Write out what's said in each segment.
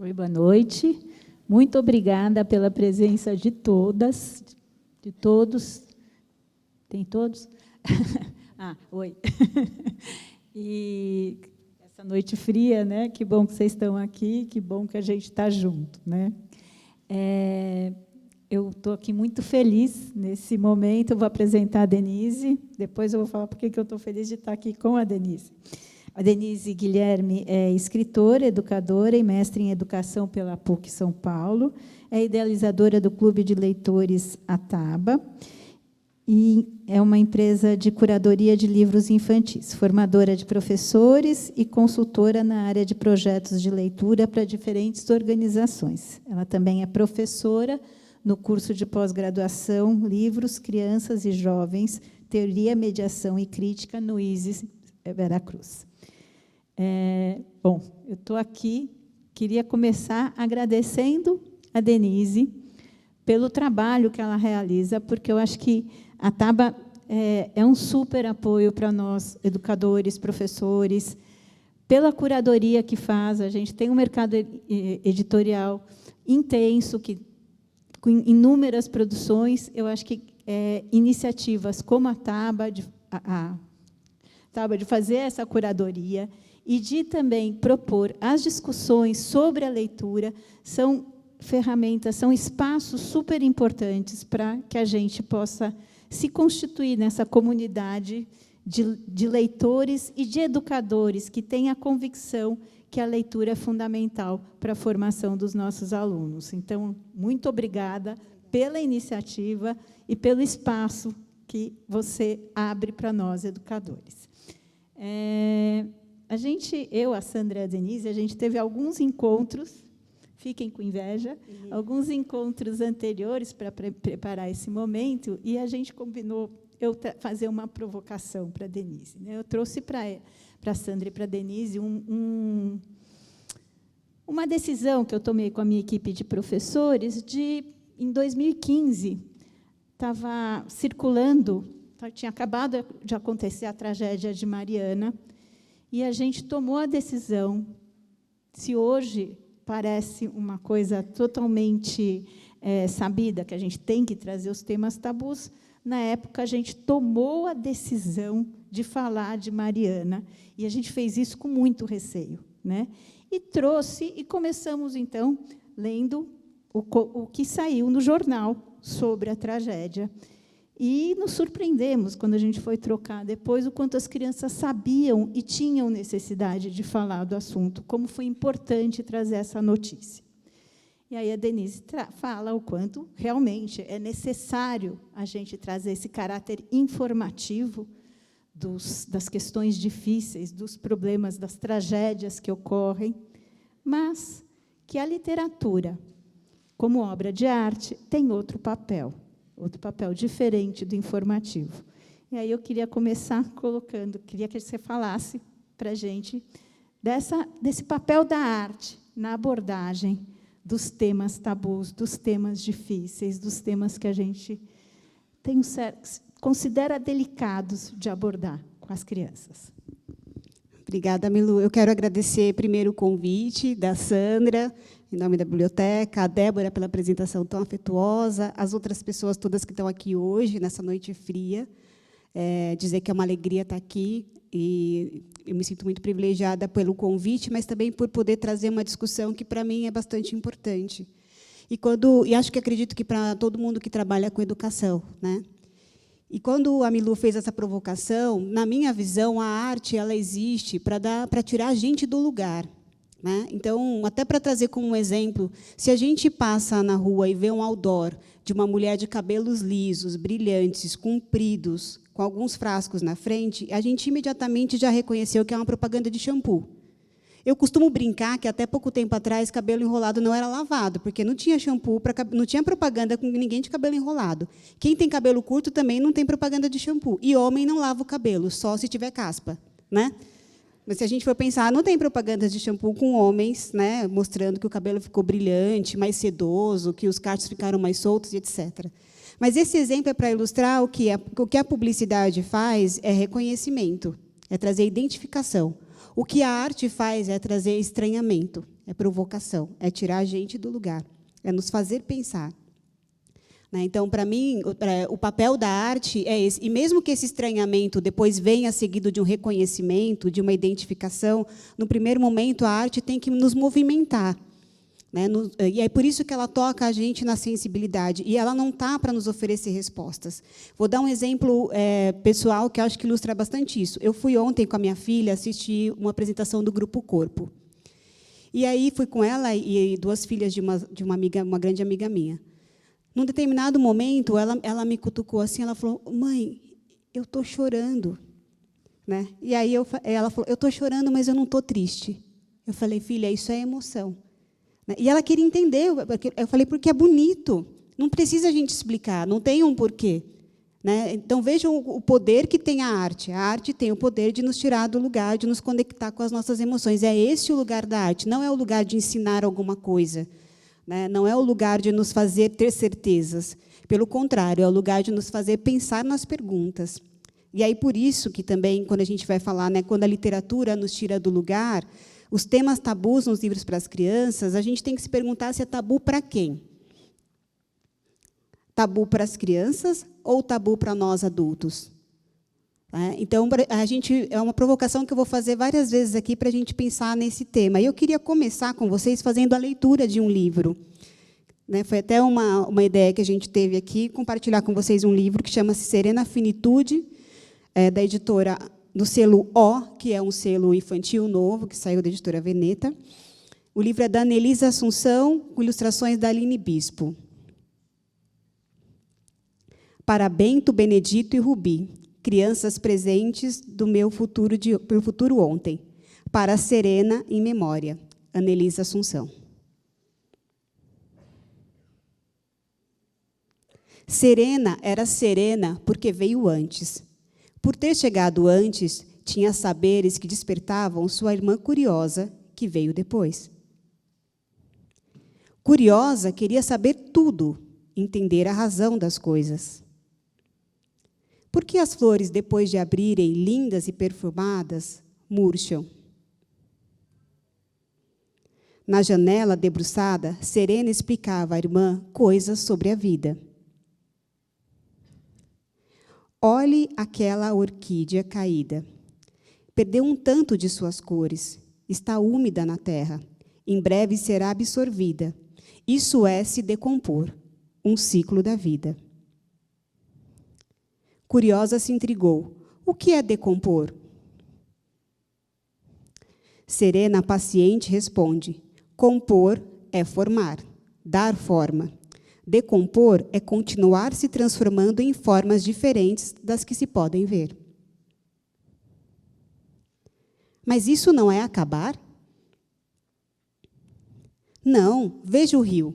Oi, boa noite. Muito obrigada pela presença de todas, de todos. Tem todos? Oi. E essa noite fria, né? Que bom que vocês estão aqui, que bom que a gente está junto, né? Eu estou aqui muito feliz nesse momento. Eu vou apresentar a Denise, depois eu vou falar por que eu estou feliz de estar aqui com a Denise. A Denise Guilherme é escritora, educadora e mestre em educação pela PUC São Paulo, é idealizadora do Clube de Leitores Ataba e é uma empresa de curadoria de livros infantis, formadora de professores e consultora na área de projetos de leitura para diferentes organizações. Ela também é professora no curso de pós-graduação Livros, Crianças e Jovens, Teoria, Mediação e Crítica no ISES Veracruz. Bom, eu estou aqui, queria começar agradecendo a Denise pelo trabalho que ela realiza, porque eu acho que a Ataba é um super apoio para nós, educadores, professores, pela curadoria que faz. A gente tem um mercado editorial intenso, com inúmeras produções. Eu acho que iniciativas como a Ataba, de fazer essa curadoria e de também propor as discussões sobre a leitura, são ferramentas, são espaços super importantes para que a gente possa se constituir nessa comunidade de leitores e de educadores que têm a convicção que a leitura é fundamental para a formação dos nossos alunos. Então, muito obrigada pela iniciativa e pelo espaço que você abre para nós, educadores. Eu, a Sandra e a Denise, a gente teve alguns encontros, fiquem com inveja, alguns encontros anteriores para preparar esse momento, e a gente combinou fazer uma provocação para a Denise, né? Eu trouxe para a Sandra e para a Denise uma decisão que eu tomei com a minha equipe de professores, em 2015, estava circulando, tinha acabado de acontecer a tragédia de Mariana, e a gente tomou a decisão, se hoje parece uma coisa totalmente sabida, que a gente tem que trazer os temas tabus, na época a gente tomou a decisão de falar de Mariana, e a gente fez isso com muito receio, né? E começamos, então, lendo o que saiu no jornal sobre a tragédia. E nos surpreendemos, quando a gente foi trocar depois, o quanto as crianças sabiam e tinham necessidade de falar do assunto, como foi importante trazer essa notícia. E aí a Denise fala o quanto realmente é necessário a gente trazer esse caráter informativo das questões difíceis, dos problemas, das tragédias que ocorrem, mas que a literatura, como obra de arte, tem outro papel diferente do informativo. E aí eu queria começar queria que você falasse para a gente desse papel da arte na abordagem dos temas tabus, dos temas difíceis, dos temas que a gente considera delicados de abordar com as crianças. Obrigada, Milu. Eu quero agradecer primeiro o convite da Sandra, em nome da biblioteca, a Débora pela apresentação tão afetuosa, as outras pessoas todas que estão aqui hoje, nessa noite fria, dizer que é uma alegria estar aqui, e eu me sinto muito privilegiada pelo convite, mas também por poder trazer uma discussão que, para mim, é bastante importante. E acredito que para todo mundo que trabalha com educação, né? E quando a Milu fez essa provocação, na minha visão, a arte ela existe para tirar a gente do lugar, né? Então, até para trazer como um exemplo, se a gente passa na rua e vê um outdoor de uma mulher de cabelos lisos, brilhantes, compridos, com alguns frascos na frente, a gente imediatamente já reconheceu que é uma propaganda de shampoo. Eu costumo brincar que, até pouco tempo atrás, cabelo enrolado não era lavado, porque não tinha shampoo, não tinha propaganda com ninguém de cabelo enrolado. Quem tem cabelo curto também não tem propaganda de shampoo. E homem não lava o cabelo, só se tiver caspa, né? Mas, se a gente for pensar, não tem propaganda de shampoo com homens, né, mostrando que o cabelo ficou brilhante, mais sedoso, que os cachos ficaram mais soltos, etc. Mas esse exemplo é para ilustrar o que a publicidade faz é reconhecimento, é trazer identificação. O que a arte faz é trazer estranhamento, é provocação, é tirar a gente do lugar, é nos fazer pensar. Então, para mim, o papel da arte é esse. E mesmo que esse estranhamento depois venha seguido de um reconhecimento, de uma identificação, no primeiro momento, a arte tem que nos movimentar. E é por isso que ela toca a gente na sensibilidade. E ela não está para nos oferecer respostas. Vou dar um exemplo pessoal que eu acho que ilustra bastante isso. Eu fui ontem com a minha filha assistir uma apresentação do Grupo Corpo. E aí fui com ela e duas filhas de uma grande amiga minha. Num determinado momento, ela me cutucou assim, ela falou, mãe, eu estou chorando. E aí ela falou, eu estou chorando, mas eu não estou triste. Eu falei, filha, isso é emoção. E ela queria entender. Eu falei, porque é bonito. Não precisa a gente explicar, não tem um porquê. Então, vejam o poder que tem a arte. A arte tem o poder de nos tirar do lugar, de nos conectar com as nossas emoções. É esse o lugar da arte, não é o lugar de ensinar alguma coisa. Não é o lugar de nos fazer ter certezas. Pelo contrário, é o lugar de nos fazer pensar nas perguntas. E aí, por isso que também, quando a gente vai falar, quando a literatura nos tira do lugar, os temas tabus nos livros para as crianças, a gente tem que se perguntar se é tabu para quem? Tabu para as crianças ou tabu para nós adultos? Então, é uma provocação que eu vou fazer várias vezes aqui para a gente pensar nesse tema. E eu queria começar com vocês fazendo a leitura de um livro. Foi até uma ideia que a gente teve aqui, compartilhar com vocês um livro que chama-se Serena Finitude, da editora do selo O, que é um selo infantil novo, que saiu da editora Veneta. O livro é da Anelisa Assunção, com ilustrações da Aline Bispo. Para Bento, Benedito e Rubi, crianças presentes do meu futuro ontem. Para Serena, em memória. Anelisa Assunção. Serena era serena porque veio antes. Por ter chegado antes, tinha saberes que despertavam sua irmã Curiosa, que veio depois. Curiosa queria saber tudo, entender a razão das coisas. Por que as flores, depois de abrirem, lindas e perfumadas, murcham? Na janela, debruçada, Serena explicava à irmã coisas sobre a vida. Olhe aquela orquídea caída. Perdeu um tanto de suas cores. Está úmida na terra. Em breve será absorvida. Isso é se decompor. Um ciclo da vida. Curiosa se intrigou. O que é decompor? Serena, paciente, responde. Compor é formar, dar forma. Decompor é continuar se transformando em formas diferentes das que se podem ver. Mas isso não é acabar? Não, veja o rio,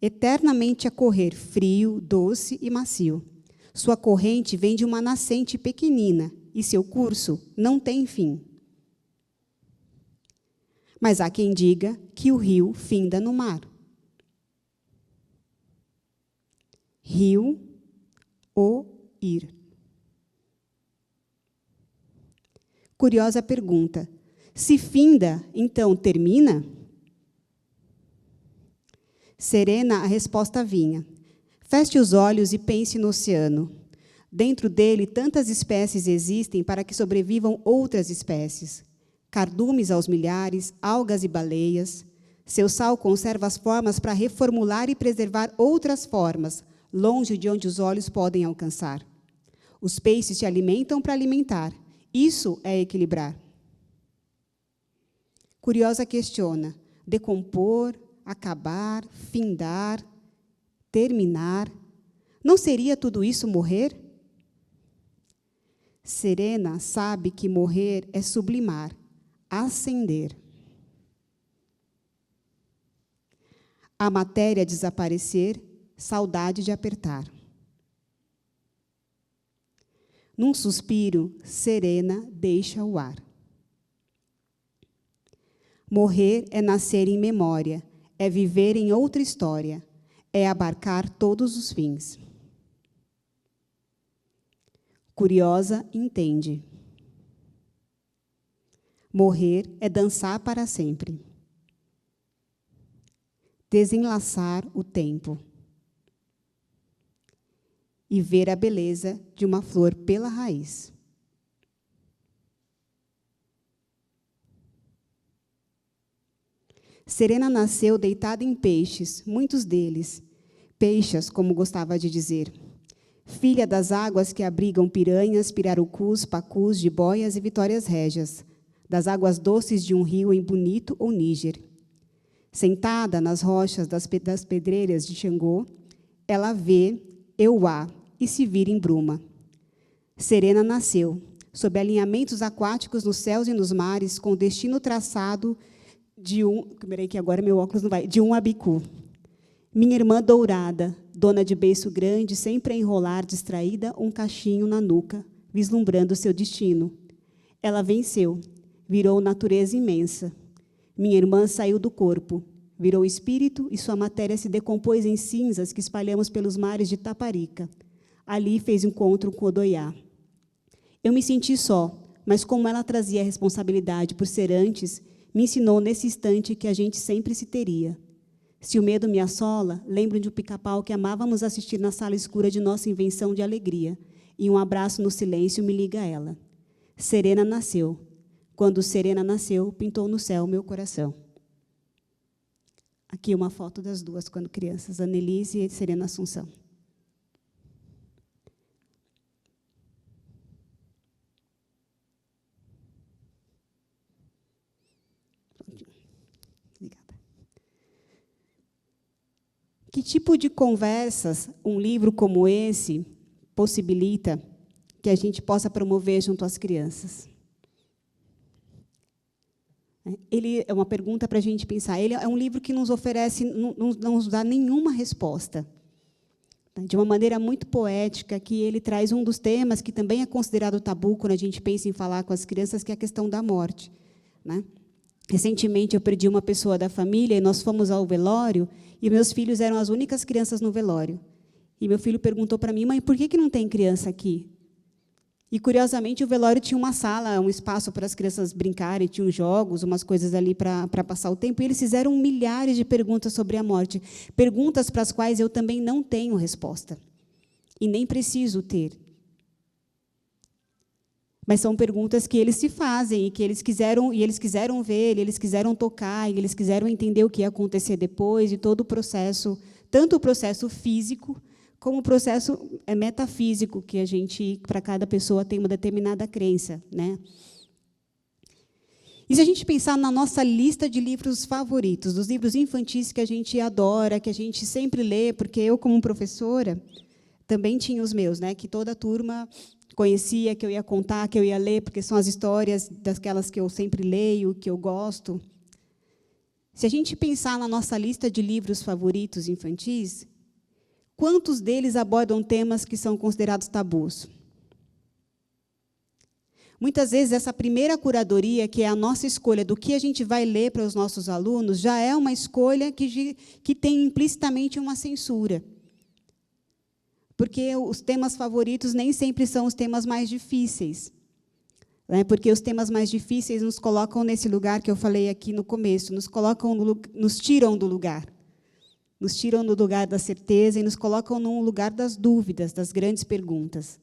eternamente a correr, frio, doce e macio. Sua corrente vem de uma nascente pequenina e seu curso não tem fim. Mas há quem diga que o rio finda no mar. Rio, o ir. Curiosa pergunta. Se finda, então termina? Serena, a resposta vinha. Feche os olhos e pense no oceano. Dentro dele, tantas espécies existem para que sobrevivam outras espécies. Cardumes aos milhares, algas e baleias. Seu sal conserva as formas para reformular e preservar outras formas, longe de onde os olhos podem alcançar. Os peixes se alimentam para alimentar. Isso é equilibrar. Curiosa questiona. Decompor, acabar, findar, terminar. Não seria tudo isso morrer? Serena sabe que morrer é sublimar, ascender. A matéria desaparecer, saudade de apertar. Num suspiro, Serena deixa o ar. Morrer é nascer em memória, é viver em outra história, é abarcar todos os fins. Curiosa entende. Morrer é dançar para sempre. desenlaçar o tempo e ver a beleza de uma flor pela raiz. Serena nasceu deitada em peixes, muitos deles, peixas, como gostava de dizer, filha das águas que abrigam piranhas, pirarucus, pacus, jiboias e vitórias régias, das águas doces de um rio em Bonito ou Níger. Sentada nas rochas das pedreiras de Xangô, ela vê Euá e se vira em bruma. Serena nasceu, sob alinhamentos aquáticos nos céus e nos mares, com o destino traçado de um abicu. Minha irmã dourada, dona de beiço grande, sempre a enrolar, distraída, um cachinho na nuca, vislumbrando seu destino. Ela venceu, virou natureza imensa. Minha irmã saiu do corpo, virou espírito e sua matéria se decompôs em cinzas que espalhamos pelos mares de Taparica. Ali fez encontro com Odoiá. Eu me senti só, mas como ela trazia a responsabilidade por ser antes, me ensinou nesse instante que a gente sempre se teria. Se o medo me assola, lembro de um pica-pau que amávamos assistir na sala escura de nossa invenção de alegria, e um abraço no silêncio me liga a ela. Serena nasceu. Quando Serena nasceu, pintou no céu meu coração. Aqui uma foto das duas, quando crianças, Annelise e Serena Assunção. Que tipo de conversas um livro como esse possibilita que a gente possa promover junto às crianças? Ele é uma pergunta para a gente pensar. Ele é um livro que nos oferece, não nos dá nenhuma resposta. De uma maneira muito poética, que ele traz um dos temas que também é considerado tabu quando a gente pensa em falar com as crianças, que é a questão da morte. Recentemente, eu perdi uma pessoa da família e nós fomos ao velório e meus filhos eram as únicas crianças no velório. E meu filho perguntou para mim, mãe, por que não tem criança aqui? E, curiosamente, o velório tinha uma sala, um espaço para as crianças brincarem, tinham jogos, umas coisas ali para passar o tempo, e eles fizeram milhares de perguntas sobre a morte, perguntas para as quais eu também não tenho resposta, e nem preciso ter. Mas são perguntas que eles se fazem, e eles quiseram ver, eles quiseram tocar, e eles quiseram entender o que ia acontecer depois, e todo o processo, tanto o processo físico, como o processo metafísico, que a gente, para cada pessoa, tem uma determinada crença. E se a gente pensar na nossa lista de livros favoritos, dos livros infantis que a gente adora, que a gente sempre lê, porque eu, como professora, também tinha os meus, que toda a turma conhecia, que eu ia contar, que eu ia ler, porque são as histórias daquelas que eu sempre leio, que eu gosto. Se a gente pensar na nossa lista de livros favoritos infantis, quantos deles abordam temas que são considerados tabus? Muitas vezes, essa primeira curadoria, que é a nossa escolha do que a gente vai ler para os nossos alunos, já é uma escolha que tem implicitamente uma censura. Porque os temas favoritos nem sempre são os temas mais difíceis. Porque os temas mais difíceis nos colocam nesse lugar que eu falei aqui no começo, nos tiram do lugar. Nos tiram do lugar da certeza e nos colocam no lugar das dúvidas, das grandes perguntas.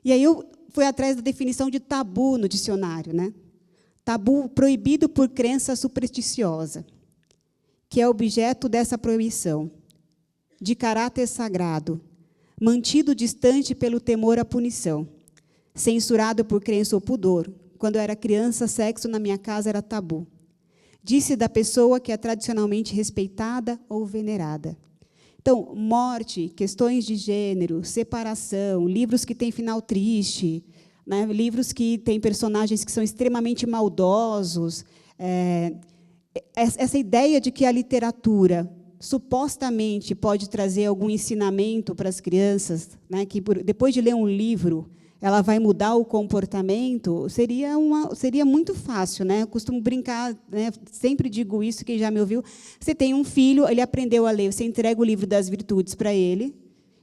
E aí eu fui atrás da definição de tabu no dicionário. Tabu, proibido por crença supersticiosa, que é objeto dessa proibição, de caráter sagrado, mantido distante pelo temor à punição, censurado por crença ou pudor. Quando eu era criança, sexo na minha casa era tabu. Disse da pessoa que é tradicionalmente respeitada ou venerada. Então, morte, questões de gênero, separação, livros que têm final triste, livros que têm personagens que são extremamente maldosos. Essa ideia de que a literatura supostamente pode trazer algum ensinamento para as crianças, que depois de ler um livro ela vai mudar o comportamento, seria muito fácil. Eu costumo brincar, sempre digo isso, quem já me ouviu, você tem um filho, ele aprendeu a ler, você entrega o livro das virtudes para ele,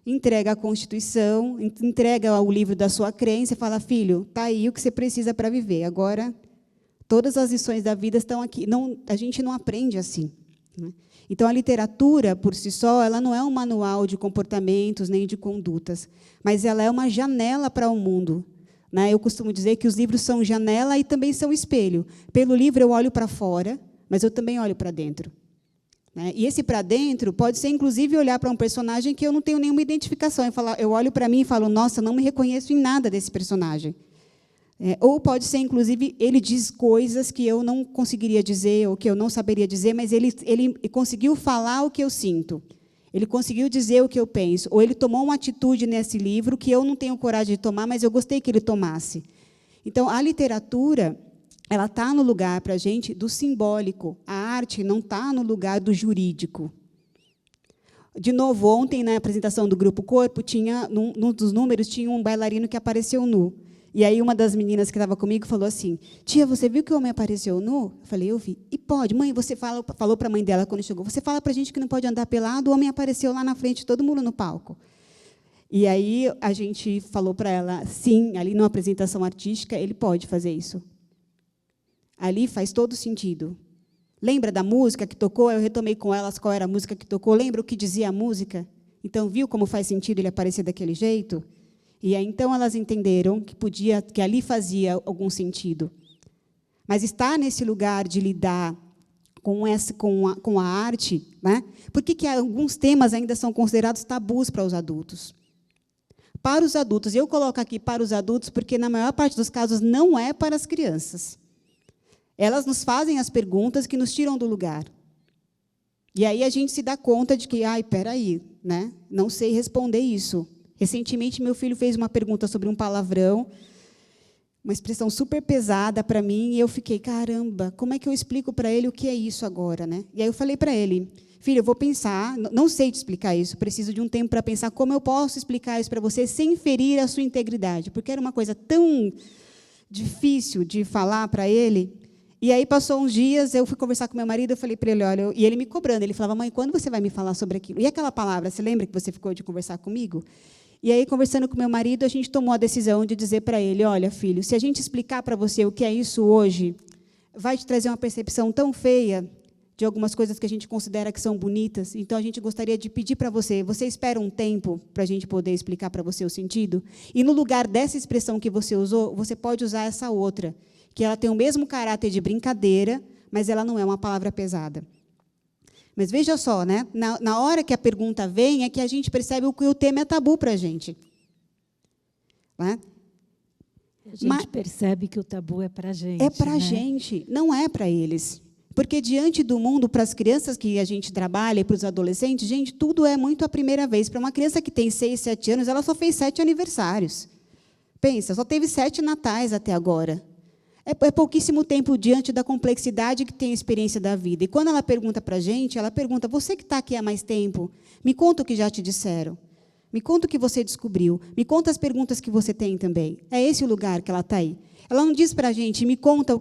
entrega a Constituição, entrega o livro da sua crença e fala, filho, está aí o que você precisa para viver, agora Todas as lições da vida estão aqui. Não, a gente não aprende assim, né? Então, a literatura, por si só, ela não é um manual de comportamentos nem de condutas, mas ela é uma janela para o mundo, né? Eu costumo dizer que os livros são janela e também são espelho. Pelo livro, eu olho para fora, mas eu também olho para dentro, né? E esse para dentro pode ser, inclusive, olhar para um personagem que eu não tenho nenhuma identificação. Eu olho para mim e falo, nossa, não me reconheço em nada desse personagem. Ou pode ser, inclusive, ele diz coisas que eu não conseguiria dizer, ou que eu não saberia dizer, mas ele conseguiu falar o que eu sinto. Ele conseguiu dizer o que eu penso. Ou ele tomou uma atitude nesse livro que eu não tenho coragem de tomar, mas eu gostei que ele tomasse. Então, a literatura, ela está no lugar, para a gente, do simbólico. A arte não está no lugar do jurídico. De novo, ontem, na apresentação do Grupo Corpo, num dos números, tinha um bailarino que apareceu nu. E aí uma das meninas que estava comigo falou assim, tia, você viu que o homem apareceu nu? Eu falei, eu vi. E pode, mãe, você falou para a mãe dela quando chegou, você fala para a gente que não pode andar pelado, o homem apareceu lá na frente, todo mundo no palco. E aí a gente falou para ela, sim, ali numa apresentação artística, ele pode fazer isso. Ali faz todo sentido. Lembra da música que tocou? Eu retomei com elas qual era a música que tocou. Lembra o que dizia a música? Então, viu como faz sentido ele aparecer daquele jeito? E aí, então, elas entenderam que ali fazia algum sentido. Mas estar nesse lugar de lidar com a arte, né? Por que alguns temas ainda são considerados tabus para os adultos? Para os adultos, eu coloco aqui para os adultos, porque, na maior parte dos casos, não é para as crianças. Elas nos fazem as perguntas que nos tiram do lugar. E aí a gente se dá conta de que, espera aí, né? Não sei responder isso. Recentemente, meu filho fez uma pergunta sobre um palavrão, uma expressão super pesada para mim, e eu fiquei, caramba, como é que eu explico para ele o que é isso agora, né? E aí eu falei para ele, filho, eu vou pensar, não sei te explicar isso, preciso de um tempo para pensar como eu posso explicar isso para você sem ferir a sua integridade, porque era uma coisa tão difícil de falar para ele. E aí, passou uns dias, eu fui conversar com meu marido, eu falei para ele, olha, e ele me cobrando, ele falava, mãe, quando você vai me falar sobre aquilo? E aquela palavra, você lembra que você ficou de conversar comigo? E aí, conversando com meu marido, a gente tomou a decisão de dizer para ele, olha, filho, se a gente explicar para você o que é isso hoje, vai te trazer uma percepção tão feia de algumas coisas que a gente considera que são bonitas, então a gente gostaria de pedir para você espera um tempo para a gente poder explicar para você o sentido? E no lugar dessa expressão que você usou, você pode usar essa outra, que ela tem o mesmo caráter de brincadeira, mas ela não é uma palavra pesada. Mas veja só, né? Na hora que a pergunta vem, é que a gente percebe que o tema é tabu para a gente. Né? A gente percebe que o tabu é para a gente. É para a né? gente, não é para eles. Porque, diante do mundo, para as crianças que a gente trabalha e para os adolescentes, gente, tudo é muito a primeira vez. Para uma criança que tem 6, 7 anos, ela só fez 7 aniversários. Pensa, só teve 7 natais até agora. É pouquíssimo tempo diante da complexidade que tem a experiência da vida. E, quando ela pergunta para a gente, ela pergunta, você que está aqui há mais tempo, me conta o que já te disseram. Me conta o que você descobriu. Me conta as perguntas que você tem também. É esse o lugar que ela está aí. Ela não diz para a gente, me conta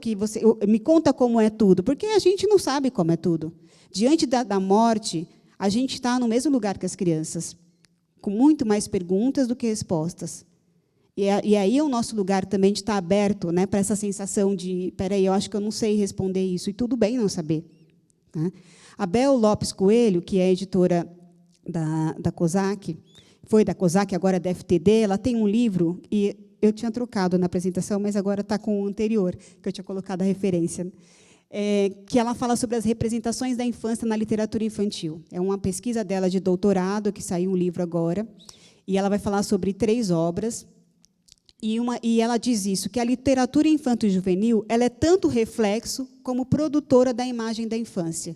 como é tudo, porque a gente não sabe como é tudo. Diante da morte, a gente está no mesmo lugar que as crianças, com muito mais perguntas do que respostas. E aí é o nosso lugar também de estar aberto, né, para essa sensação de, espera aí, eu acho que eu não sei responder isso, e tudo bem não saber. Né? A Bel Lopes Coelho, que é editora da COSAC, foi da COSAC, agora é da FTD, ela tem um livro, e eu tinha trocado na apresentação, mas agora está com o anterior, que eu tinha colocado a referência, que ela fala sobre as representações da infância na literatura infantil. É uma pesquisa dela de doutorado, que saiu um livro agora, e ela vai falar sobre 3 obras, e ela diz isso, que a literatura infanto-juvenil ela é tanto reflexo como produtora da imagem da infância.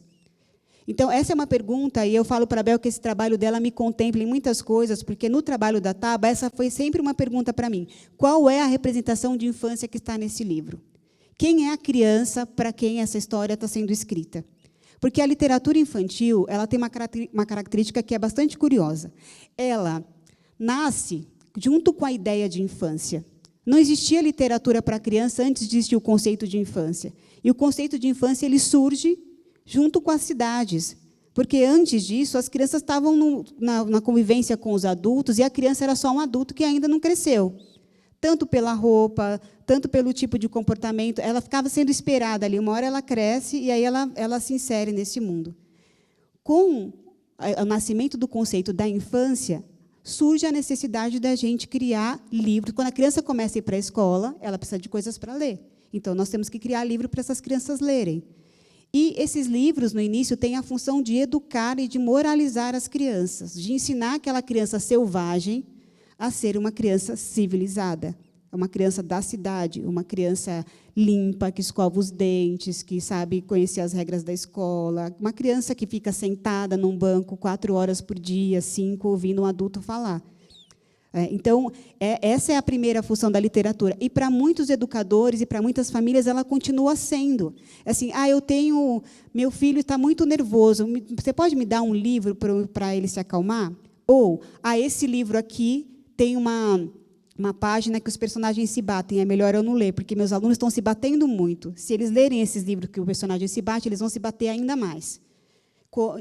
Então, essa é uma pergunta, e eu falo para a Bel que esse trabalho dela me contempla em muitas coisas, porque, no trabalho da Taba, essa foi sempre uma pergunta para mim. Qual é a representação de infância que está nesse livro? Quem é a criança para quem essa história está sendo escrita? Porque a literatura infantil ela tem uma característica que é bastante curiosa. Ela nasce junto com a ideia de infância. Não existia literatura para criança antes de existir o conceito de infância. E o conceito de infância ele surge junto com as cidades, porque, antes disso, as crianças estavam na convivência com os adultos, e a criança era só um adulto que ainda não cresceu. tanto pela roupa, tanto pelo tipo de comportamento. Ela ficava sendo esperada ali. Uma hora ela cresce e aí ela se insere nesse mundo. Com o nascimento do conceito da infância, surge a necessidade da gente criar livros. Quando a criança começa a ir para a escola, ela precisa de coisas para ler. Então, nós temos que criar livro para essas crianças lerem. E esses livros, no início, têm a função de educar e de moralizar as crianças, de ensinar aquela criança selvagem a ser uma criança civilizada, uma criança da cidade, uma criança limpa, que escova os dentes, que sabe conhecer as regras da escola, uma criança que fica sentada num banco 4 horas por dia, 5, ouvindo um adulto falar. Então, essa é a primeira função da literatura. E, para muitos educadores e para muitas famílias, ela continua sendo. Assim, meu filho está muito nervoso, você pode me dar um livro para ele se acalmar? Ou, esse livro aqui tem uma página que os personagens se batem, é melhor eu não ler, porque meus alunos estão se batendo muito. Se eles lerem esses livros que o personagem se bate, eles vão se bater ainda mais.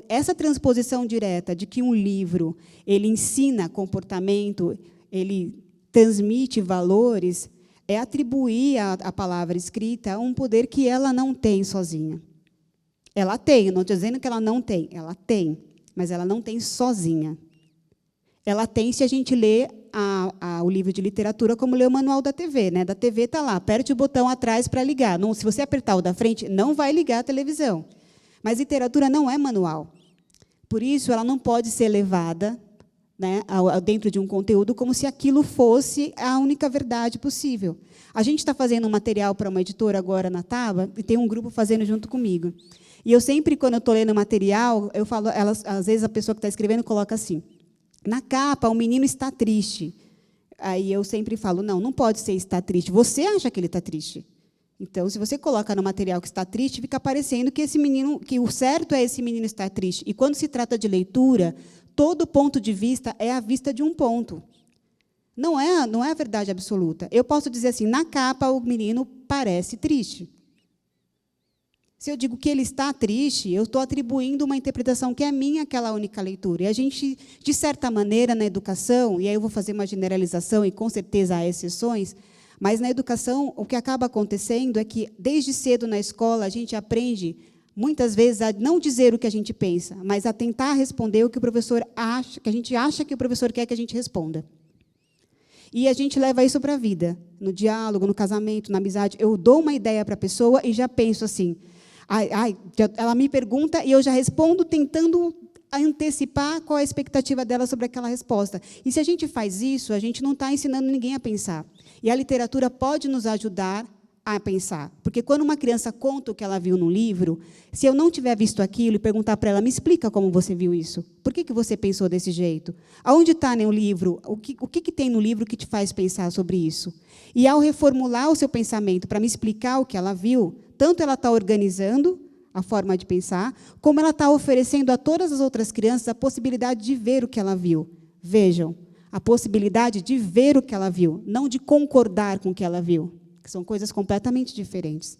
Essa transposição direta de que um livro ele ensina comportamento, ele transmite valores, é atribuir à palavra escrita um poder que ela não tem sozinha. Ela tem, eu não estou dizendo que ela não tem, ela tem, mas ela não tem sozinha. Ela tem se a gente lê o livro de literatura como lê o manual da TV. Né? Da TV está lá, aperte o botão atrás para ligar. Não, se você apertar o da frente, não vai ligar a televisão. Mas literatura não é manual. Por isso, ela não pode ser levada, né, dentro de um conteúdo como se aquilo fosse a única verdade possível. A gente está fazendo um material para uma editora agora na Taba, e tem um grupo fazendo junto comigo. E eu sempre, quando eu estou lendo material, eu falo, às vezes a pessoa que está escrevendo coloca assim, na capa, o menino está triste. Aí eu sempre falo, não pode ser está triste. Você acha que ele está triste. Então, se você coloca no material que está triste, fica parecendo que o certo é esse menino estar triste. E, quando se trata de leitura, todo ponto de vista é a vista de um ponto. Não é a verdade absoluta. Eu posso dizer assim, na capa, o menino parece triste. Se eu digo que ele está triste, eu estou atribuindo uma interpretação que é minha, aquela única leitura. E a gente, de certa maneira, na educação, e aí eu vou fazer uma generalização, e com certeza há exceções, mas, na educação, o que acaba acontecendo é que, desde cedo na escola, a gente aprende, muitas vezes, a não dizer o que a gente pensa, mas a tentar responder o que o professor acha, que a gente acha que o professor quer que a gente responda. E a gente leva isso para a vida, no diálogo, no casamento, na amizade. Eu dou uma ideia para a pessoa e já penso assim, ela me pergunta e eu já respondo tentando antecipar qual é a expectativa dela sobre aquela resposta. E, se a gente faz isso, a gente não está ensinando ninguém a pensar. E a literatura pode nos ajudar a pensar. Porque, quando uma criança conta o que ela viu no livro, se eu não tiver visto aquilo e perguntar para ela, me explica como você viu isso. Por que você pensou desse jeito? Aonde está no livro? O que tem no livro que te faz pensar sobre isso? E, ao reformular o seu pensamento para me explicar o que ela viu, tanto ela está organizando a forma de pensar, como ela está oferecendo a todas as outras crianças a possibilidade de ver o que ela viu. Vejam, a possibilidade de ver o que ela viu, não de concordar com o que ela viu, que são coisas completamente diferentes.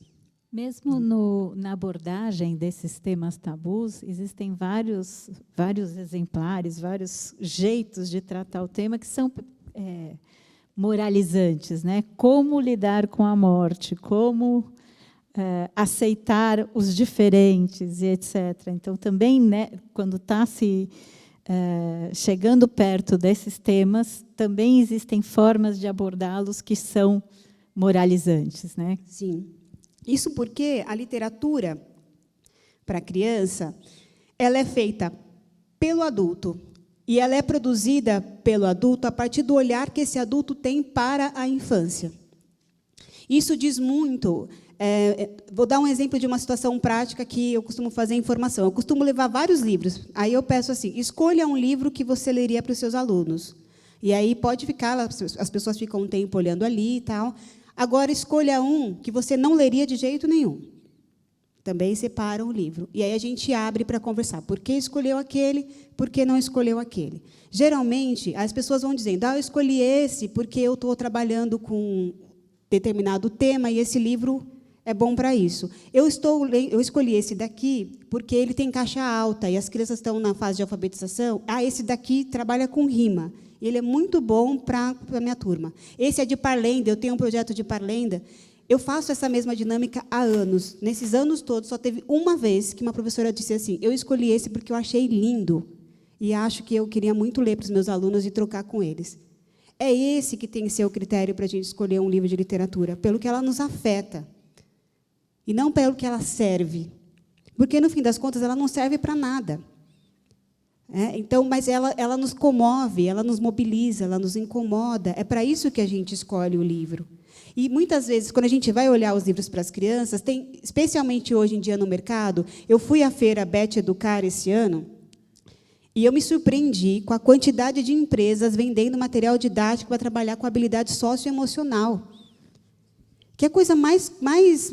Mesmo na abordagem desses temas tabus, existem vários exemplares, vários jeitos de tratar o tema que são moralizantes, né? Como lidar com a morte, como aceitar os diferentes, e etc. Então, também, né, quando está chegando perto desses temas, também existem formas de abordá-los que são moralizantes, né? Sim. Isso porque a literatura, para a criança, ela é feita pelo adulto, e ela é produzida pelo adulto a partir do olhar que esse adulto tem para a infância. Isso diz muito. Vou dar um exemplo de uma situação prática que eu costumo fazer em formação. Eu costumo levar vários livros. Aí eu peço assim, escolha um livro que você leria para os seus alunos. E aí pode ficar, as pessoas ficam um tempo olhando ali e tal. Agora, escolha um que você não leria de jeito nenhum. Também separa o livro. E aí a gente abre para conversar. Por que escolheu aquele? Por que não escolheu aquele? Geralmente, as pessoas vão dizendo, eu escolhi esse porque eu estou trabalhando com determinado tema e esse livro é bom para isso. Eu escolhi esse daqui porque ele tem caixa alta e as crianças estão na fase de alfabetização. Esse daqui trabalha com rima. E ele é muito bom para a minha turma. Esse é de Parlenda, eu tenho um projeto de Parlenda. Eu faço essa mesma dinâmica há anos. Nesses anos todos, só teve uma vez que uma professora disse assim, eu escolhi esse porque eu achei lindo, e acho que eu queria muito ler para os meus alunos e trocar com eles. É esse que tem que ser o critério para a gente escolher um livro de literatura, pelo que ela nos afeta, e não pelo que ela serve. Porque, no fim das contas, ela não serve para nada. Então, mas ela nos comove, ela nos mobiliza, ela nos incomoda. É para isso que a gente escolhe o livro. E, muitas vezes, quando a gente vai olhar os livros para as crianças, tem, especialmente hoje em dia no mercado, eu fui à feira Bete Educar esse ano, e eu me surpreendi com a quantidade de empresas vendendo material didático para trabalhar com habilidade socioemocional. Que a coisa mais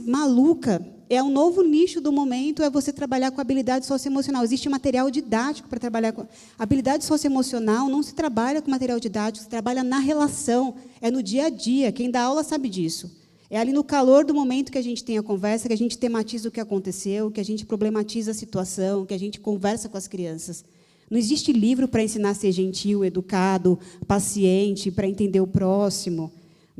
maluca é um novo nicho do momento, é você trabalhar com habilidade socioemocional. Existe material didático para trabalhar com... Habilidade socioemocional não se trabalha com material didático, se trabalha na relação, é no dia a dia. Quem dá aula sabe disso. É ali no calor do momento que a gente tem a conversa, que a gente tematiza o que aconteceu, que a gente problematiza a situação, que a gente conversa com as crianças. Não existe livro para ensinar a ser gentil, educado, paciente, para entender o próximo.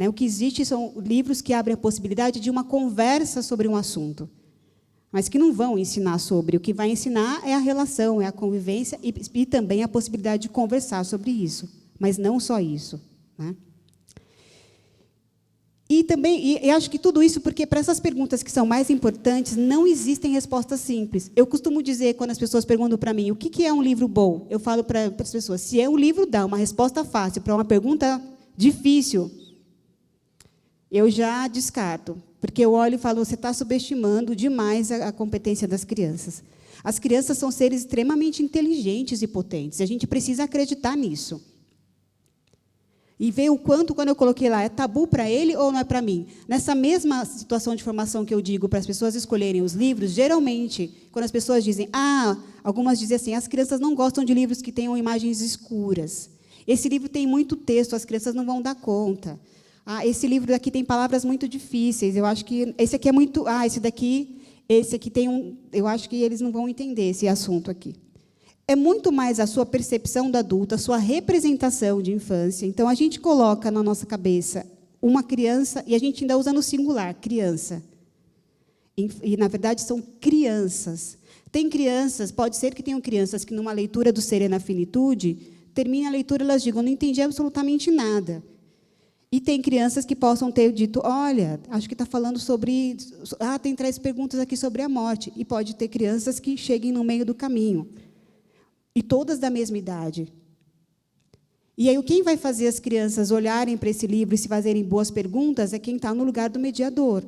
O que existe são livros que abrem a possibilidade de uma conversa sobre um assunto, mas que não vão ensinar sobre. O que vai ensinar é a relação, é a convivência e também a possibilidade de conversar sobre isso, mas não só isso. E também, e acho que tudo isso porque, para essas perguntas que são mais importantes, não existem respostas simples. Eu costumo dizer, quando as pessoas perguntam para mim, o que é um livro bom? Eu falo para as pessoas, se é um livro, dá uma resposta fácil para uma pergunta difícil, eu já descarto, porque eu olho e falo, você está subestimando demais a competência das crianças. As crianças são seres extremamente inteligentes e potentes, e a gente precisa acreditar nisso. E ver o quanto, quando eu coloquei lá, é tabu para ele ou não é para mim? Nessa mesma situação de formação que eu digo para as pessoas escolherem os livros, geralmente, quando as pessoas dizem, algumas dizem assim, as crianças não gostam de livros que tenham imagens escuras. Esse livro tem muito texto, as crianças não vão dar conta. Esse livro aqui tem palavras muito difíceis. Eu acho que esse aqui é muito... esse aqui tem eu acho que eles não vão entender esse assunto aqui. É muito mais a sua percepção do adulto, a sua representação de infância. Então, a gente coloca na nossa cabeça uma criança, e a gente ainda usa no singular, criança. E, na verdade, são crianças. Tem crianças, pode ser que tenham crianças que, numa leitura do Serena Finitude, terminem a leitura e elas digam, não entendi absolutamente nada. E tem crianças que possam ter dito, olha, acho que está falando sobre... tem 3 perguntas aqui sobre a morte. E pode ter crianças que cheguem no meio do caminho. E todas da mesma idade. E aí, quem vai fazer as crianças olharem para esse livro e se fazerem boas perguntas é quem está no lugar do mediador.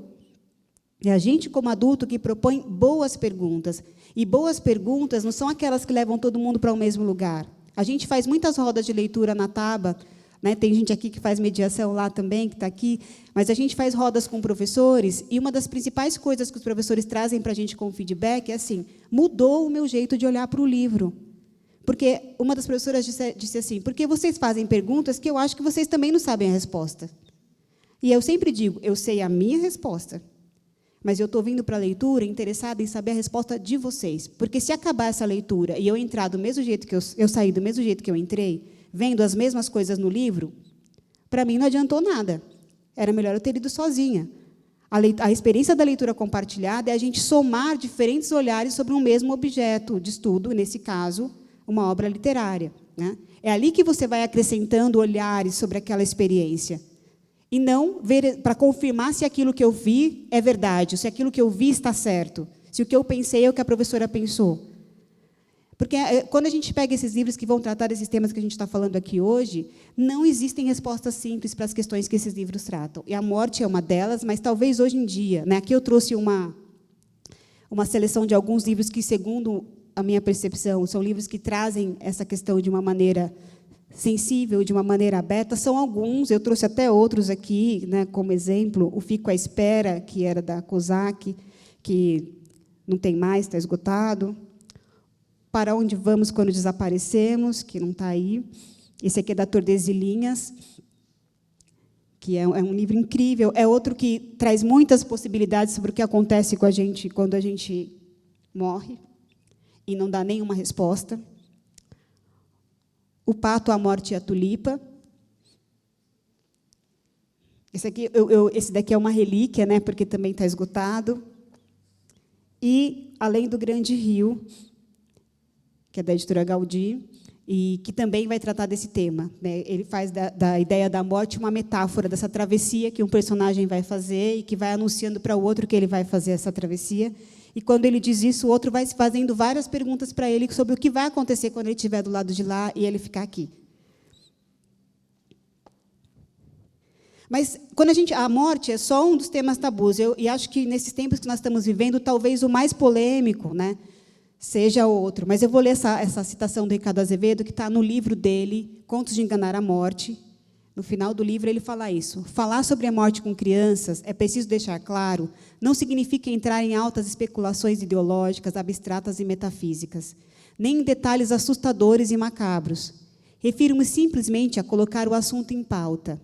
É a gente, como adulto, que propõe boas perguntas. E boas perguntas não são aquelas que levam todo mundo para o mesmo lugar. A gente faz muitas rodas de leitura na Taba, tem gente aqui que faz mediação lá também, que está aqui, mas a gente faz rodas com professores, e uma das principais coisas que os professores trazem para a gente como feedback é assim, mudou o meu jeito de olhar para o livro. Porque uma das professoras disse assim, porque vocês fazem perguntas que eu acho que vocês também não sabem a resposta. E eu sempre digo, eu sei a minha resposta, mas eu estou vindo para a leitura interessada em saber a resposta de vocês. Porque se acabar essa leitura e eu entrar do mesmo jeito que eu sair do mesmo jeito que eu entrei, vendo as mesmas coisas no livro, para mim não adiantou nada. Era melhor eu ter ido sozinha. A experiência da leitura compartilhada é a gente somar diferentes olhares sobre um mesmo objeto de estudo, nesse caso, uma obra literária. É ali que você vai acrescentando olhares sobre aquela experiência. E não para confirmar se aquilo que eu vi é verdade, se aquilo que eu vi está certo, se o que eu pensei é o que a professora pensou. Porque, quando a gente pega esses livros que vão tratar desses temas que a gente está falando aqui hoje, não existem respostas simples para as questões que esses livros tratam. E a morte é uma delas, mas talvez hoje em dia... Aqui eu trouxe uma seleção de alguns livros que, segundo a minha percepção, são livros que trazem essa questão de uma maneira sensível, de uma maneira aberta. São alguns, eu trouxe até outros aqui, como exemplo, o Fico à Espera, que era da COSAC, que não tem mais, está esgotado. Para Onde Vamos Quando Desaparecemos, que não está aí. Esse aqui é da Tordesilhas, que é um livro incrível. É outro que traz muitas possibilidades sobre o que acontece com a gente quando a gente morre e não dá nenhuma resposta. O Pato, a Morte e a Tulipa. Esse daqui é uma relíquia, né, porque também está esgotado. E Além do Grande Rio, que é da editora Gaudí, e que também vai tratar desse tema, né? Ele faz da ideia da morte uma metáfora dessa travessia que um personagem vai fazer e que vai anunciando para o outro que ele vai fazer essa travessia. E, quando ele diz isso, o outro vai fazendo várias perguntas para ele sobre o que vai acontecer quando ele estiver do lado de lá e ele ficar aqui. Mas, a morte é só um dos temas tabus. E acho que, nesses tempos que nós estamos vivendo, talvez o mais polêmico, né, seja outro. Mas eu vou ler essa citação do Ricardo Azevedo, que está no livro dele, Contos de Enganar a Morte. No final do livro, ele fala isso. Falar sobre a morte com crianças, é preciso deixar claro, não significa entrar em altas especulações ideológicas, abstratas e metafísicas, nem em detalhes assustadores e macabros. Refiro-me simplesmente a colocar o assunto em pauta,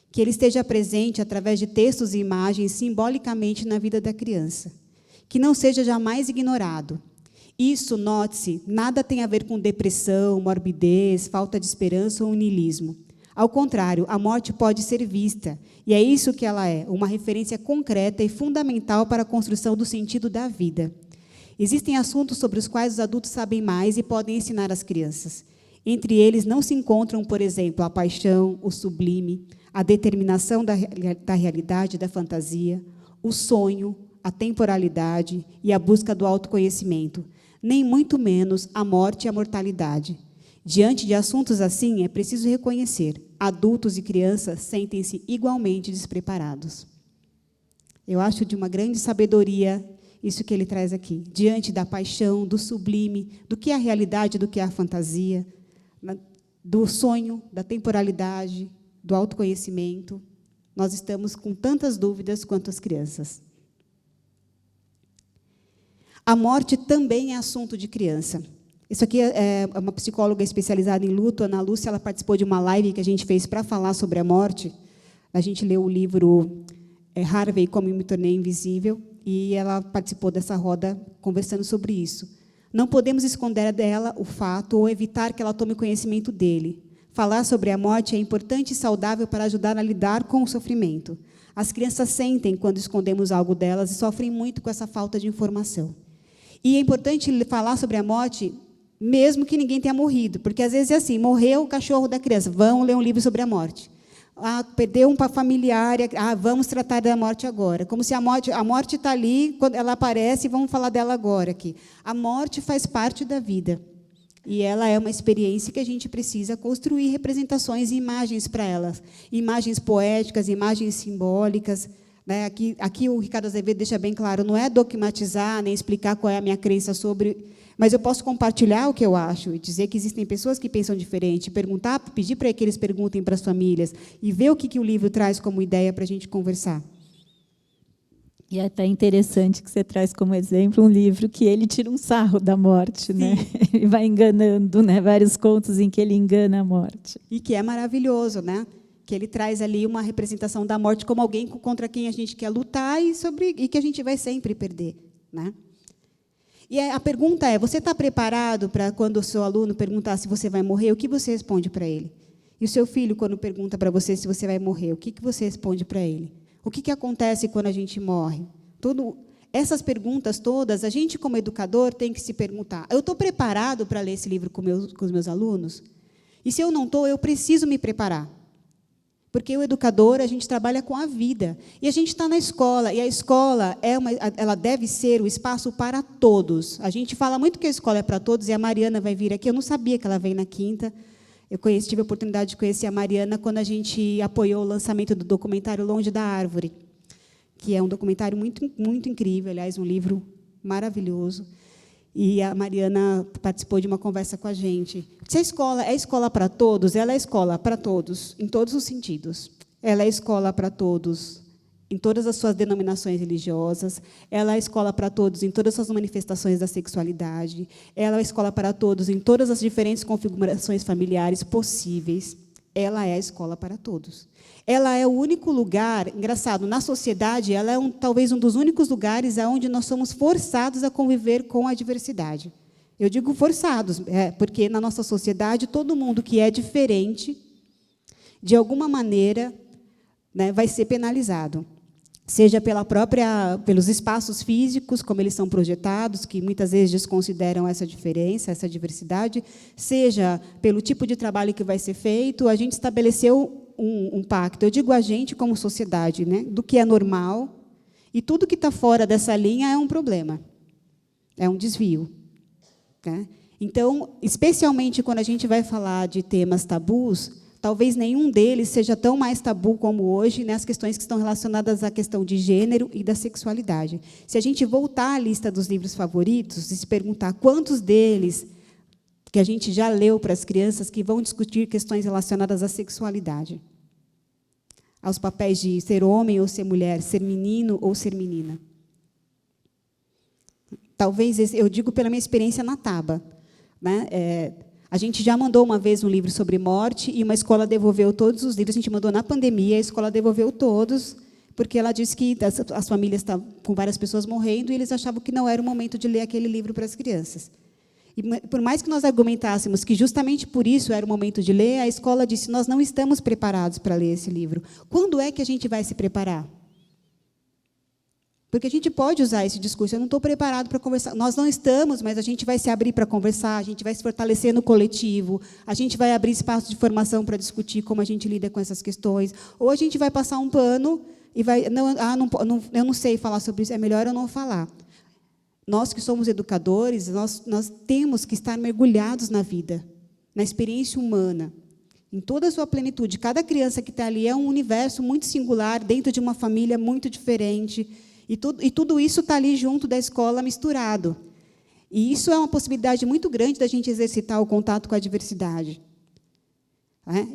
que ele esteja presente através de textos e imagens simbolicamente na vida da criança, que não seja jamais ignorado. Isso, note-se, nada tem a ver com depressão, morbidez, falta de esperança ou niilismo. Ao contrário, a morte pode ser vista, e é isso que ela é, uma referência concreta e fundamental para a construção do sentido da vida. Existem assuntos sobre os quais os adultos sabem mais e podem ensinar as crianças. Entre eles não se encontram, por exemplo, a paixão, o sublime, a determinação da realidade e da fantasia, o sonho, a temporalidade e a busca do autoconhecimento, nem muito menos a morte e a mortalidade. Diante de assuntos assim, é preciso reconhecer, adultos e crianças sentem-se igualmente despreparados. Eu acho de uma grande sabedoria isso que ele traz aqui. Diante da paixão, do sublime, do que é a realidade, do que é a fantasia, do sonho, da temporalidade, do autoconhecimento, nós estamos com tantas dúvidas quanto as crianças. A morte também é assunto de criança. Isso aqui é uma psicóloga especializada em luto, Ana Lúcia, ela participou de uma live que a gente fez para falar sobre a morte. A gente leu o livro Harvey, Como Me Tornei Invisível, e ela participou dessa roda conversando sobre isso. Não podemos esconder dela o fato ou evitar que ela tome conhecimento dele. Falar sobre a morte é importante e saudável para ajudar a lidar com o sofrimento. As crianças sentem quando escondemos algo delas e sofrem muito com essa falta de informação. E é importante falar sobre a morte, mesmo que ninguém tenha morrido, porque, às vezes, é assim, morreu o cachorro da criança, vamos ler um livro sobre a morte. Perdeu um familiar, vamos tratar da morte agora. Como se a morte está ali, quando ela aparece, vamos falar dela agora aqui. A morte faz parte da vida. E ela é uma experiência que a gente precisa construir representações e imagens para ela. Imagens poéticas, imagens simbólicas. Né? Aqui o Ricardo Azevedo deixa bem claro, não é dogmatizar, nem explicar qual é a minha crença sobre... Mas eu posso compartilhar o que eu acho e dizer que existem pessoas que pensam diferente, pedir para que eles perguntem para as famílias e ver o que o livro traz como ideia para a gente conversar. E é até interessante que você traz como exemplo um livro que ele tira um sarro da morte, né? Ele vai enganando, né? Vários contos em que ele engana a morte. E que é maravilhoso, né? Que ele traz ali uma representação da morte como alguém contra quem a gente quer lutar e que a gente vai sempre perder, né? E a pergunta é, você está preparado para, quando o seu aluno perguntar se você vai morrer, o que você responde para ele? E o seu filho, quando pergunta para você se você vai morrer, o que você responde para ele? O que acontece quando a gente morre? Essas perguntas todas, a gente, como educador, tem que se perguntar, eu estou preparado para ler esse livro com os meus alunos? E, se eu não estou, eu preciso me preparar. Porque o educador, a gente trabalha com a vida. E a gente está na escola, e a escola ela deve ser o espaço para todos. A gente fala muito que a escola é para todos, e a Mariana vai vir aqui. Eu não sabia que ela vem na quinta. Tive a oportunidade de conhecer a Mariana quando a gente apoiou o lançamento do documentário Longe da Árvore, que é um documentário muito, muito incrível, aliás, um livro maravilhoso. E a Mariana participou de uma conversa com a gente. Se a escola é escola para todos, ela é escola para todos, em todos os sentidos. Ela é escola para todos, em todas as suas denominações religiosas. Ela é escola para todos, em todas as suas manifestações da sexualidade. Ela é escola para todos, em todas as diferentes configurações familiares possíveis. Ela é a escola para todos. Ela é o único lugar, engraçado, na sociedade, ela é talvez um dos únicos lugares onde nós somos forçados a conviver com a diversidade. Eu digo forçados, porque na nossa sociedade, todo mundo que é diferente, de alguma maneira, né, vai ser penalizado. Seja pelos espaços físicos, como eles são projetados, que muitas vezes desconsideram essa diferença, essa diversidade, seja pelo tipo de trabalho que vai ser feito, a gente estabeleceu um pacto. Eu digo a gente como sociedade, né, do que é normal, e tudo que está fora dessa linha é um problema, é um desvio. Né? Então, especialmente quando a gente vai falar de temas tabus, talvez nenhum deles seja tão mais tabu como hoje, né, as questões que estão relacionadas à questão de gênero e da sexualidade. Se a gente voltar à lista dos livros favoritos e se perguntar quantos deles que a gente já leu para as crianças que vão discutir questões relacionadas à sexualidade, aos papéis de ser homem ou ser mulher, ser menino ou ser menina. Talvez, eu digo pela minha experiência na Taba, né? A gente já mandou uma vez um livro sobre morte e uma escola devolveu todos os livros. A gente mandou na pandemia, a escola devolveu todos, porque ela disse que as famílias estavam com várias pessoas morrendo e eles achavam que não era o momento de ler aquele livro para as crianças. E, por mais que nós argumentássemos que justamente por isso era o momento de ler, a escola disse, nós não estamos preparados para ler esse livro. Quando é que a gente vai se preparar? Porque a gente pode usar esse discurso, eu não estou preparado para conversar. Nós não estamos, mas a gente vai se abrir para conversar, a gente vai se fortalecer no coletivo, a gente vai abrir espaço de formação para discutir como a gente lida com essas questões, ou a gente vai passar um pano e vai... eu não sei falar sobre isso, é melhor eu não falar. Nós que somos educadores, nós temos que estar mergulhados na vida, na experiência humana, em toda a sua plenitude. Cada criança que está ali é um universo muito singular, dentro de uma família muito diferente. E tudo isso está ali junto da escola, misturado. E isso é uma possibilidade muito grande da gente exercitar o contato com a diversidade.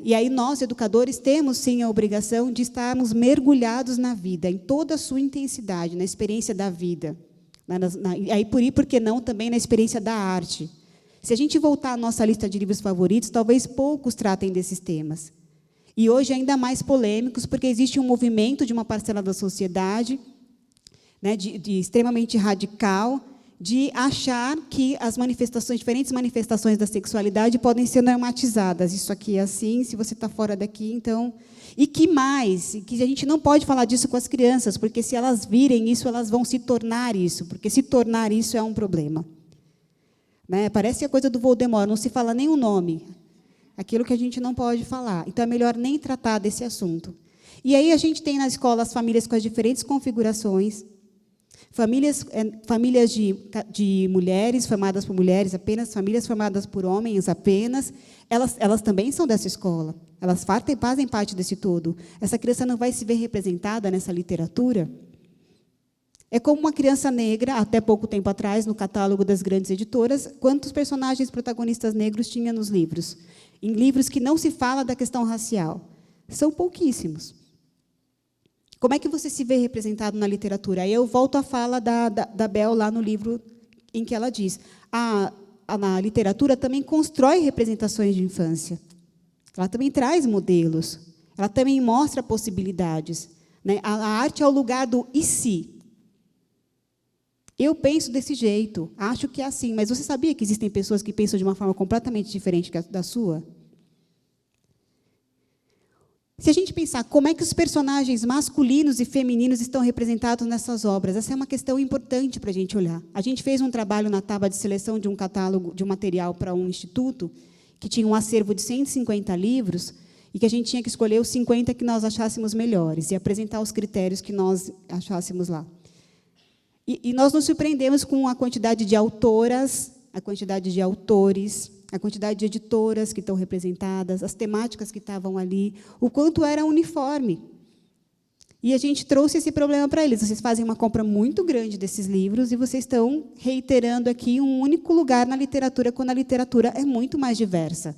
E aí nós, educadores, temos, sim, a obrigação de estarmos mergulhados na vida, em toda a sua intensidade, na experiência da vida. E aí, por que não, também na experiência da arte. Se a gente voltar à nossa lista de livros favoritos, talvez poucos tratem desses temas. E hoje ainda mais polêmicos, porque existe um movimento de uma parcela da sociedade, né, de extremamente radical, de achar que as diferentes manifestações da sexualidade podem ser normatizadas. Isso aqui é assim, se você está fora daqui, então... E que mais? Que a gente não pode falar disso com as crianças, porque se elas virem isso, elas vão se tornar isso, porque se tornar isso é um problema. Né? Parece a coisa do Voldemort, não se fala nem o nome, aquilo que a gente não pode falar. Então, é melhor nem tratar desse assunto. E aí a gente tem na escola as famílias com as diferentes configurações, famílias de mulheres formadas por mulheres apenas, famílias formadas por homens apenas, elas também são dessa escola, elas fazem parte desse todo. Essa criança não vai se ver representada nessa literatura? É como uma criança negra, até pouco tempo atrás, no catálogo das grandes editoras, quantos personagens protagonistas negros tinha nos livros? Em livros que não se fala da questão racial. São pouquíssimos. Como é que você se vê representado na literatura? Aí eu volto à fala da Bel, lá no livro, em que ela diz, a literatura também constrói representações de infância. Ela também traz modelos. Ela também mostra possibilidades. Né? A arte é o lugar do e se. Eu penso desse jeito, acho que é assim, mas você sabia que existem pessoas que pensam de uma forma completamente diferente da sua? Se a gente pensar como é que os personagens masculinos e femininos estão representados nessas obras, essa é uma questão importante para a gente olhar. A gente fez um trabalho na Taba de seleção de um catálogo, de um material para um instituto, que tinha um acervo de 150 livros, e que a gente tinha que escolher os 50 que nós achássemos melhores, e apresentar os critérios que nós achássemos lá. E nós nos surpreendemos com a quantidade de autoras, a quantidade de autores, a quantidade de editoras que estão representadas, as temáticas que estavam ali, o quanto era uniforme. E a gente trouxe esse problema para eles. Vocês fazem uma compra muito grande desses livros e vocês estão reiterando aqui um único lugar na literatura, quando a literatura é muito mais diversa.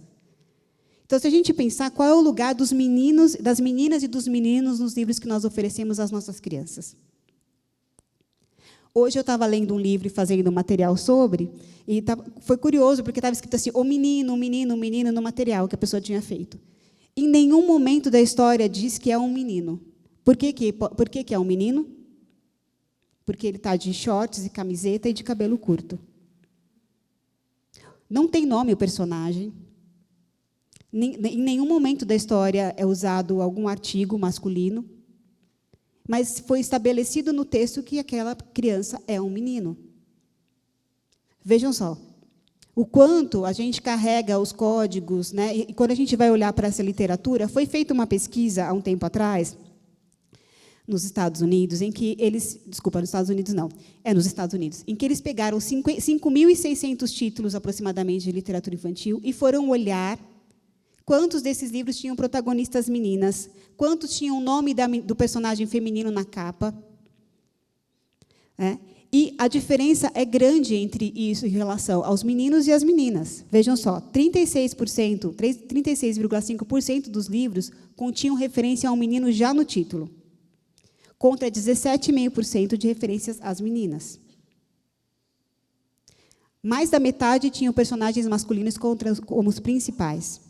Então, se a gente pensar qual é o lugar dos meninos, das meninas e dos meninos nos livros que nós oferecemos às nossas crianças. Hoje eu estava lendo um livro e fazendo um material sobre, e foi curioso, porque estava escrito assim, o menino, no material que a pessoa tinha feito. Em nenhum momento da história diz que é um menino. Por que é um menino? Porque ele está de shorts e camiseta e de cabelo curto. Não tem nome o personagem. Em nenhum momento da história é usado algum artigo masculino, mas foi estabelecido no texto que aquela criança é um menino. Vejam só, o quanto a gente carrega os códigos, né? E quando a gente vai olhar para essa literatura, foi feita uma pesquisa há um tempo atrás, nos Estados Unidos, em que eles... Desculpa, nos Estados Unidos não. Nos Estados Unidos. Em que eles pegaram 5.600 títulos, aproximadamente, de literatura infantil e foram olhar quantos desses livros tinham protagonistas meninas, quantos tinham o nome do personagem feminino na capa. E a diferença é grande entre isso em relação aos meninos e às meninas. Vejam só, 36,5% dos livros continham referência a um menino já no título, contra 17,5% de referências às meninas. Mais da metade tinham personagens masculinos como os principais,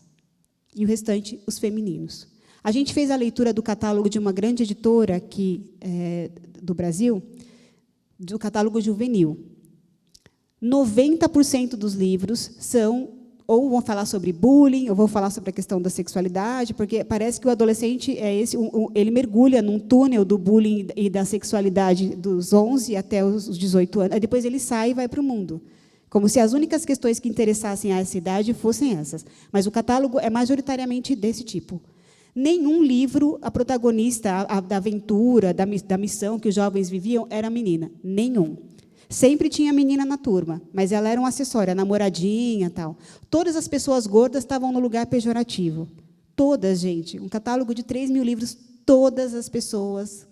e o restante, os femininos. A gente fez a leitura do catálogo de uma grande editora aqui do Brasil, do catálogo juvenil. 90% dos livros são, ou vão falar sobre bullying, ou vão falar sobre a questão da sexualidade, porque parece que o adolescente ele mergulha num túnel do bullying e da sexualidade dos 11 até os 18 anos, aí depois ele sai e vai para o mundo. Como se as únicas questões que interessassem a essa idade fossem essas. Mas o catálogo é majoritariamente desse tipo. Nenhum livro, a protagonista da aventura, da missão que os jovens viviam, era menina. Nenhum. Sempre tinha menina na turma, mas ela era um acessório, a namoradinha, tal. Todas as pessoas gordas estavam no lugar pejorativo. Todas, gente. Um catálogo de 3.000 livros, todas as pessoas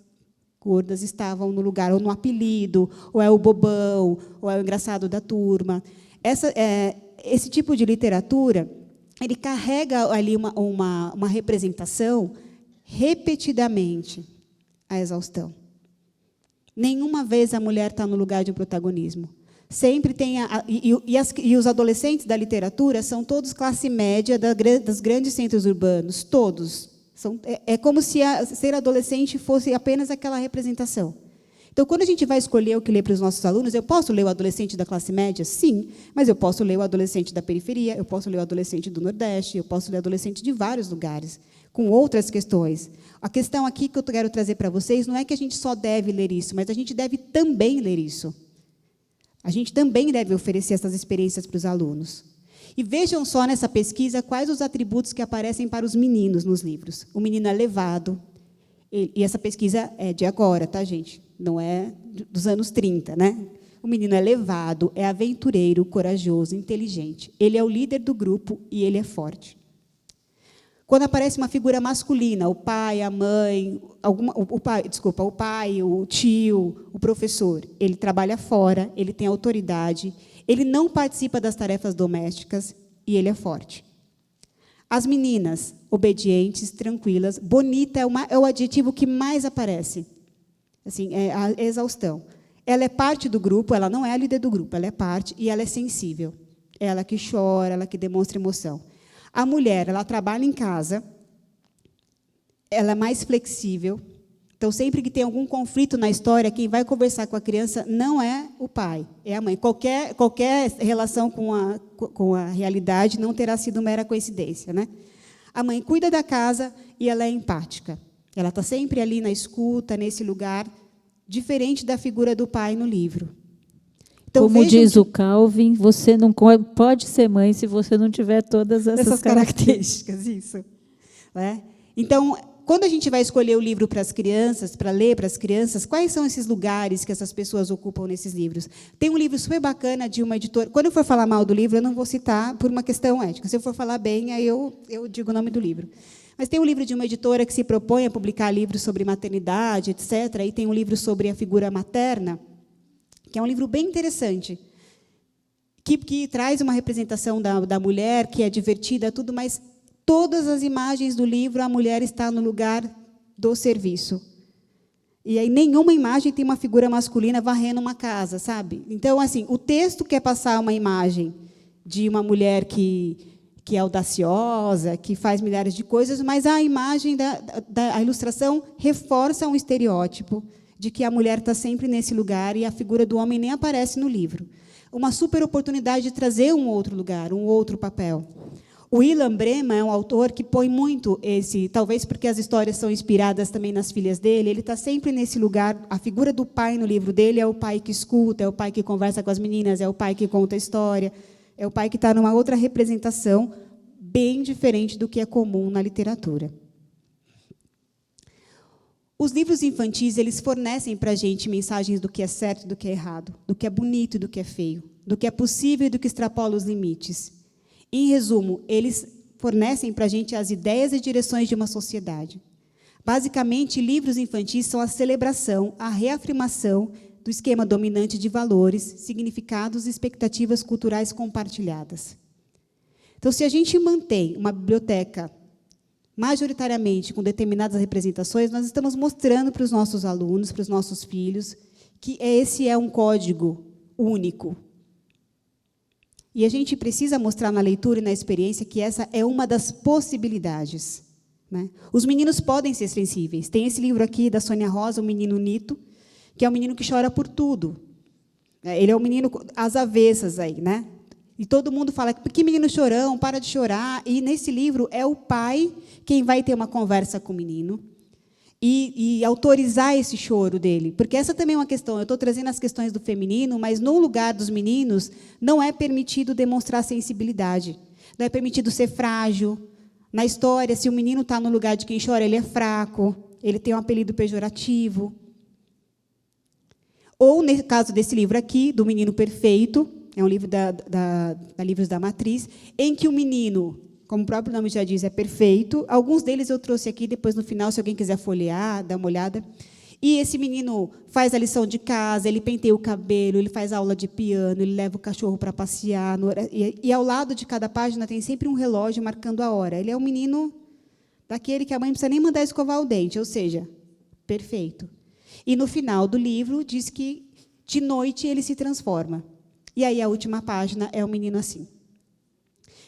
gordas estavam no lugar, ou no apelido, ou é o bobão, ou é o engraçado da turma. Esse tipo de literatura, ele carrega ali uma representação repetidamente à exaustão. Nenhuma vez a mulher está no lugar de um protagonismo. Sempre tem e os adolescentes da literatura são todos classe média dos grandes centros urbanos, todos. É como se ser adolescente fosse apenas aquela representação. Então, quando a gente vai escolher o que ler para os nossos alunos, eu posso ler o adolescente da classe média? Sim, mas eu posso ler o adolescente da periferia, eu posso ler o adolescente do Nordeste, eu posso ler o adolescente de vários lugares, com outras questões. A questão aqui que eu quero trazer para vocês não é que a gente só deve ler isso, mas a gente deve também ler isso. A gente também deve oferecer essas experiências para os alunos. E vejam só nessa pesquisa quais os atributos que aparecem para os meninos nos livros. O menino é levado, e essa pesquisa é de agora, tá, gente? Não é dos anos 30, né? O menino é levado, é aventureiro, corajoso, inteligente. Ele é o líder do grupo e ele é forte. Quando aparece uma figura masculina, o pai, a mãe, o pai, o tio, o professor, ele trabalha fora, ele tem autoridade, ele não participa das tarefas domésticas e ele é forte. As meninas, obedientes, tranquilas, bonita é o adjetivo que mais aparece. Assim, é a exaustão. Ela é parte do grupo, ela não é a líder do grupo, ela é parte e ela é sensível. Ela que chora, ela que demonstra emoção. A mulher, ela trabalha em casa, ela é mais flexível. Então, sempre que tem algum conflito na história, quem vai conversar com a criança não é o pai, é a mãe. Qualquer relação com a realidade não terá sido mera coincidência, né? A mãe cuida da casa e ela é empática. Ela está sempre ali na escuta, nesse lugar, diferente da figura do pai no livro. Então, como diz o Calvin, você não pode ser mãe se você não tiver todas essas características. Isso. Então, quando a gente vai escolher o livro para as crianças, para ler para as crianças, quais são esses lugares que essas pessoas ocupam nesses livros? Tem um livro super bacana de uma editora. Quando eu for falar mal do livro, eu não vou citar por uma questão ética. Se eu for falar bem, aí eu digo o nome do livro. Mas tem um livro de uma editora que se propõe a publicar livros sobre maternidade, etc. E tem um livro sobre a figura materna, que é um livro bem interessante, que traz uma representação da mulher, que é divertida, tudo, mas todas as imagens do livro, a mulher está no lugar do serviço. E aí nenhuma imagem tem uma figura masculina varrendo uma casa, sabe? Então, assim, o texto quer passar uma imagem de uma mulher que é audaciosa, que faz milhares de coisas, mas a imagem da ilustração reforça um estereótipo de que a mulher está sempre nesse lugar e a figura do homem nem aparece no livro. uma super oportunidade de trazer um outro lugar, um outro papel. O Ilan Brema é um autor que põe muito talvez porque as histórias são inspiradas também nas filhas dele, ele está sempre nesse lugar, a figura do pai no livro dele é o pai que escuta, é o pai que conversa com as meninas, é o pai que conta a história, é o pai que está numa outra representação bem diferente do que é comum na literatura. Os livros infantis, eles fornecem para a gente mensagens do que é certo e do que é errado, do que é bonito e do que é feio, do que é possível e do que extrapola os limites. Em resumo, eles fornecem para a gente as ideias e direções de uma sociedade. Basicamente, livros infantis são a celebração, a reafirmação do esquema dominante de valores, significados e expectativas culturais compartilhadas. Então, se a gente mantém uma biblioteca majoritariamente com determinadas representações, nós estamos mostrando para os nossos alunos, para os nossos filhos, que esse é um código único. E a gente precisa mostrar na leitura e na experiência que essa é uma das possibilidades, né? Os meninos podem ser sensíveis. Tem esse livro aqui da Sônia Rosa, O Menino Nito, que é um menino que chora por tudo. Ele é um menino às avessas aí, né? E todo mundo fala, que menino chorão, para de chorar. E, nesse livro, é o pai quem vai ter uma conversa com o menino e autorizar esse choro dele. Porque essa também é uma questão. Eu estou trazendo as questões do feminino, mas, no lugar dos meninos, não é permitido demonstrar sensibilidade. Não é permitido ser frágil. Na história, se o menino está no lugar de quem chora, ele é fraco, ele tem um apelido pejorativo. Ou, no caso desse livro aqui, do Menino Perfeito, é um livro da Livros da Matriz, em que o menino, como o próprio nome já diz, é perfeito. Alguns deles eu trouxe aqui, depois, no final, se alguém quiser folhear, dá uma olhada. E esse menino faz a lição de casa, ele penteia o cabelo, ele faz aula de piano, ele leva o cachorro para passear. E, ao lado de cada página, tem sempre um relógio marcando a hora. Ele é um menino daquele que a mãe não precisa nem mandar escovar o dente, ou seja, perfeito. E, no final do livro, diz que, de noite, ele se transforma. E aí, a última página é o menino assim.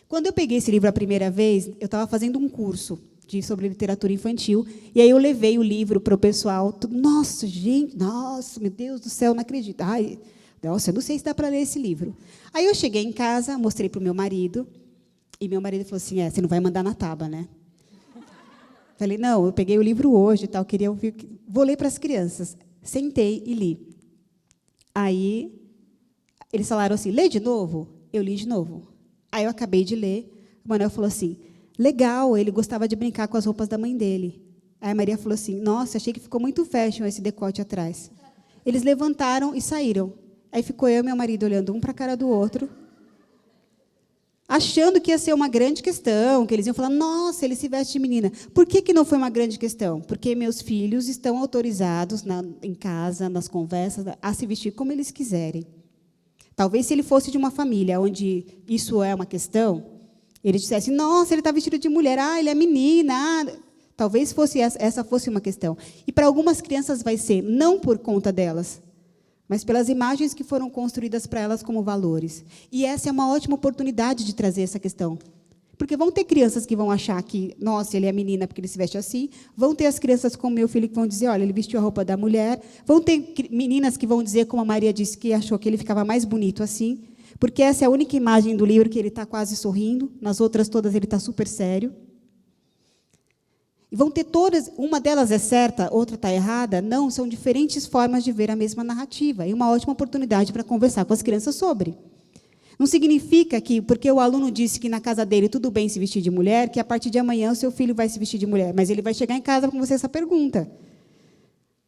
Quando eu peguei esse livro a primeira vez, eu estava fazendo um curso sobre literatura infantil, e aí eu levei o livro para o pessoal. Nossa, gente, nossa, meu Deus do céu, não acredito. Ai, nossa, eu não sei se dá para ler esse livro. Aí eu cheguei em casa, mostrei para o meu marido, e meu marido falou assim, você não vai mandar na tábua, né? Falei, não, eu peguei o livro hoje, e tal, queria ouvir, vou ler para as crianças. Sentei e li. Aí, eles falaram assim, lê de novo? Eu li de novo. Aí eu acabei de ler, o Manuel falou assim, legal, ele gostava de brincar com as roupas da mãe dele. Aí a Maria falou assim, nossa, achei que ficou muito fashion esse decote atrás. Eles levantaram e saíram. Aí ficou eu e meu marido olhando um para a cara do outro, achando que ia ser uma grande questão, que eles iam falar, nossa, ele se veste de menina. Por que não foi uma grande questão? Porque meus filhos estão autorizados em casa, nas conversas, a se vestir como eles quiserem. Talvez, se ele fosse de uma família onde isso é uma questão, ele dissesse, nossa, ele está vestido de mulher, ele é menina. Talvez essa fosse uma questão. E, para algumas crianças, vai ser, não por conta delas, mas pelas imagens que foram construídas para elas como valores. E essa é uma ótima oportunidade de trazer essa questão. Porque vão ter crianças que vão achar que, nossa, ele é menina porque ele se veste assim. Vão ter as crianças como meu filho que vão dizer, olha, ele vestiu a roupa da mulher. Vão ter meninas que vão dizer, como a Maria disse, que achou que ele ficava mais bonito assim. Porque essa é a única imagem do livro que ele está quase sorrindo. Nas outras todas ele está super sério. E vão ter todas, uma delas é certa, outra está errada. Não, são diferentes formas de ver a mesma narrativa. E uma ótima oportunidade para conversar com as crianças sobre. Não significa que, porque o aluno disse que na casa dele tudo bem se vestir de mulher, que a partir de amanhã o seu filho vai se vestir de mulher. Mas ele vai chegar em casa com você essa pergunta.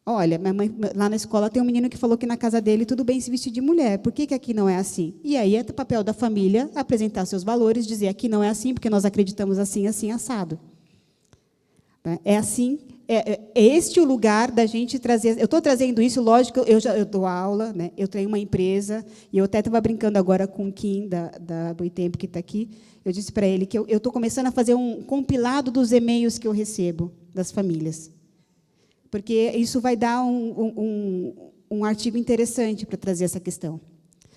Olha, minha mãe, lá na escola tem um menino que falou que na casa dele tudo bem se vestir de mulher. Por que aqui não é assim? E aí é o papel da família apresentar seus valores, dizer aqui não é assim, porque nós acreditamos assim, assim, assado. É assim, é este o lugar da gente trazer. Eu estou trazendo isso, lógico, eu dou aula, né? Eu tenho uma empresa, e eu até estava brincando agora com o Kim, da Boitempo, que está aqui. Eu disse para ele que eu estou começando a fazer um compilado dos e-mails que eu recebo das famílias. Porque isso vai dar um artigo interessante para trazer essa questão.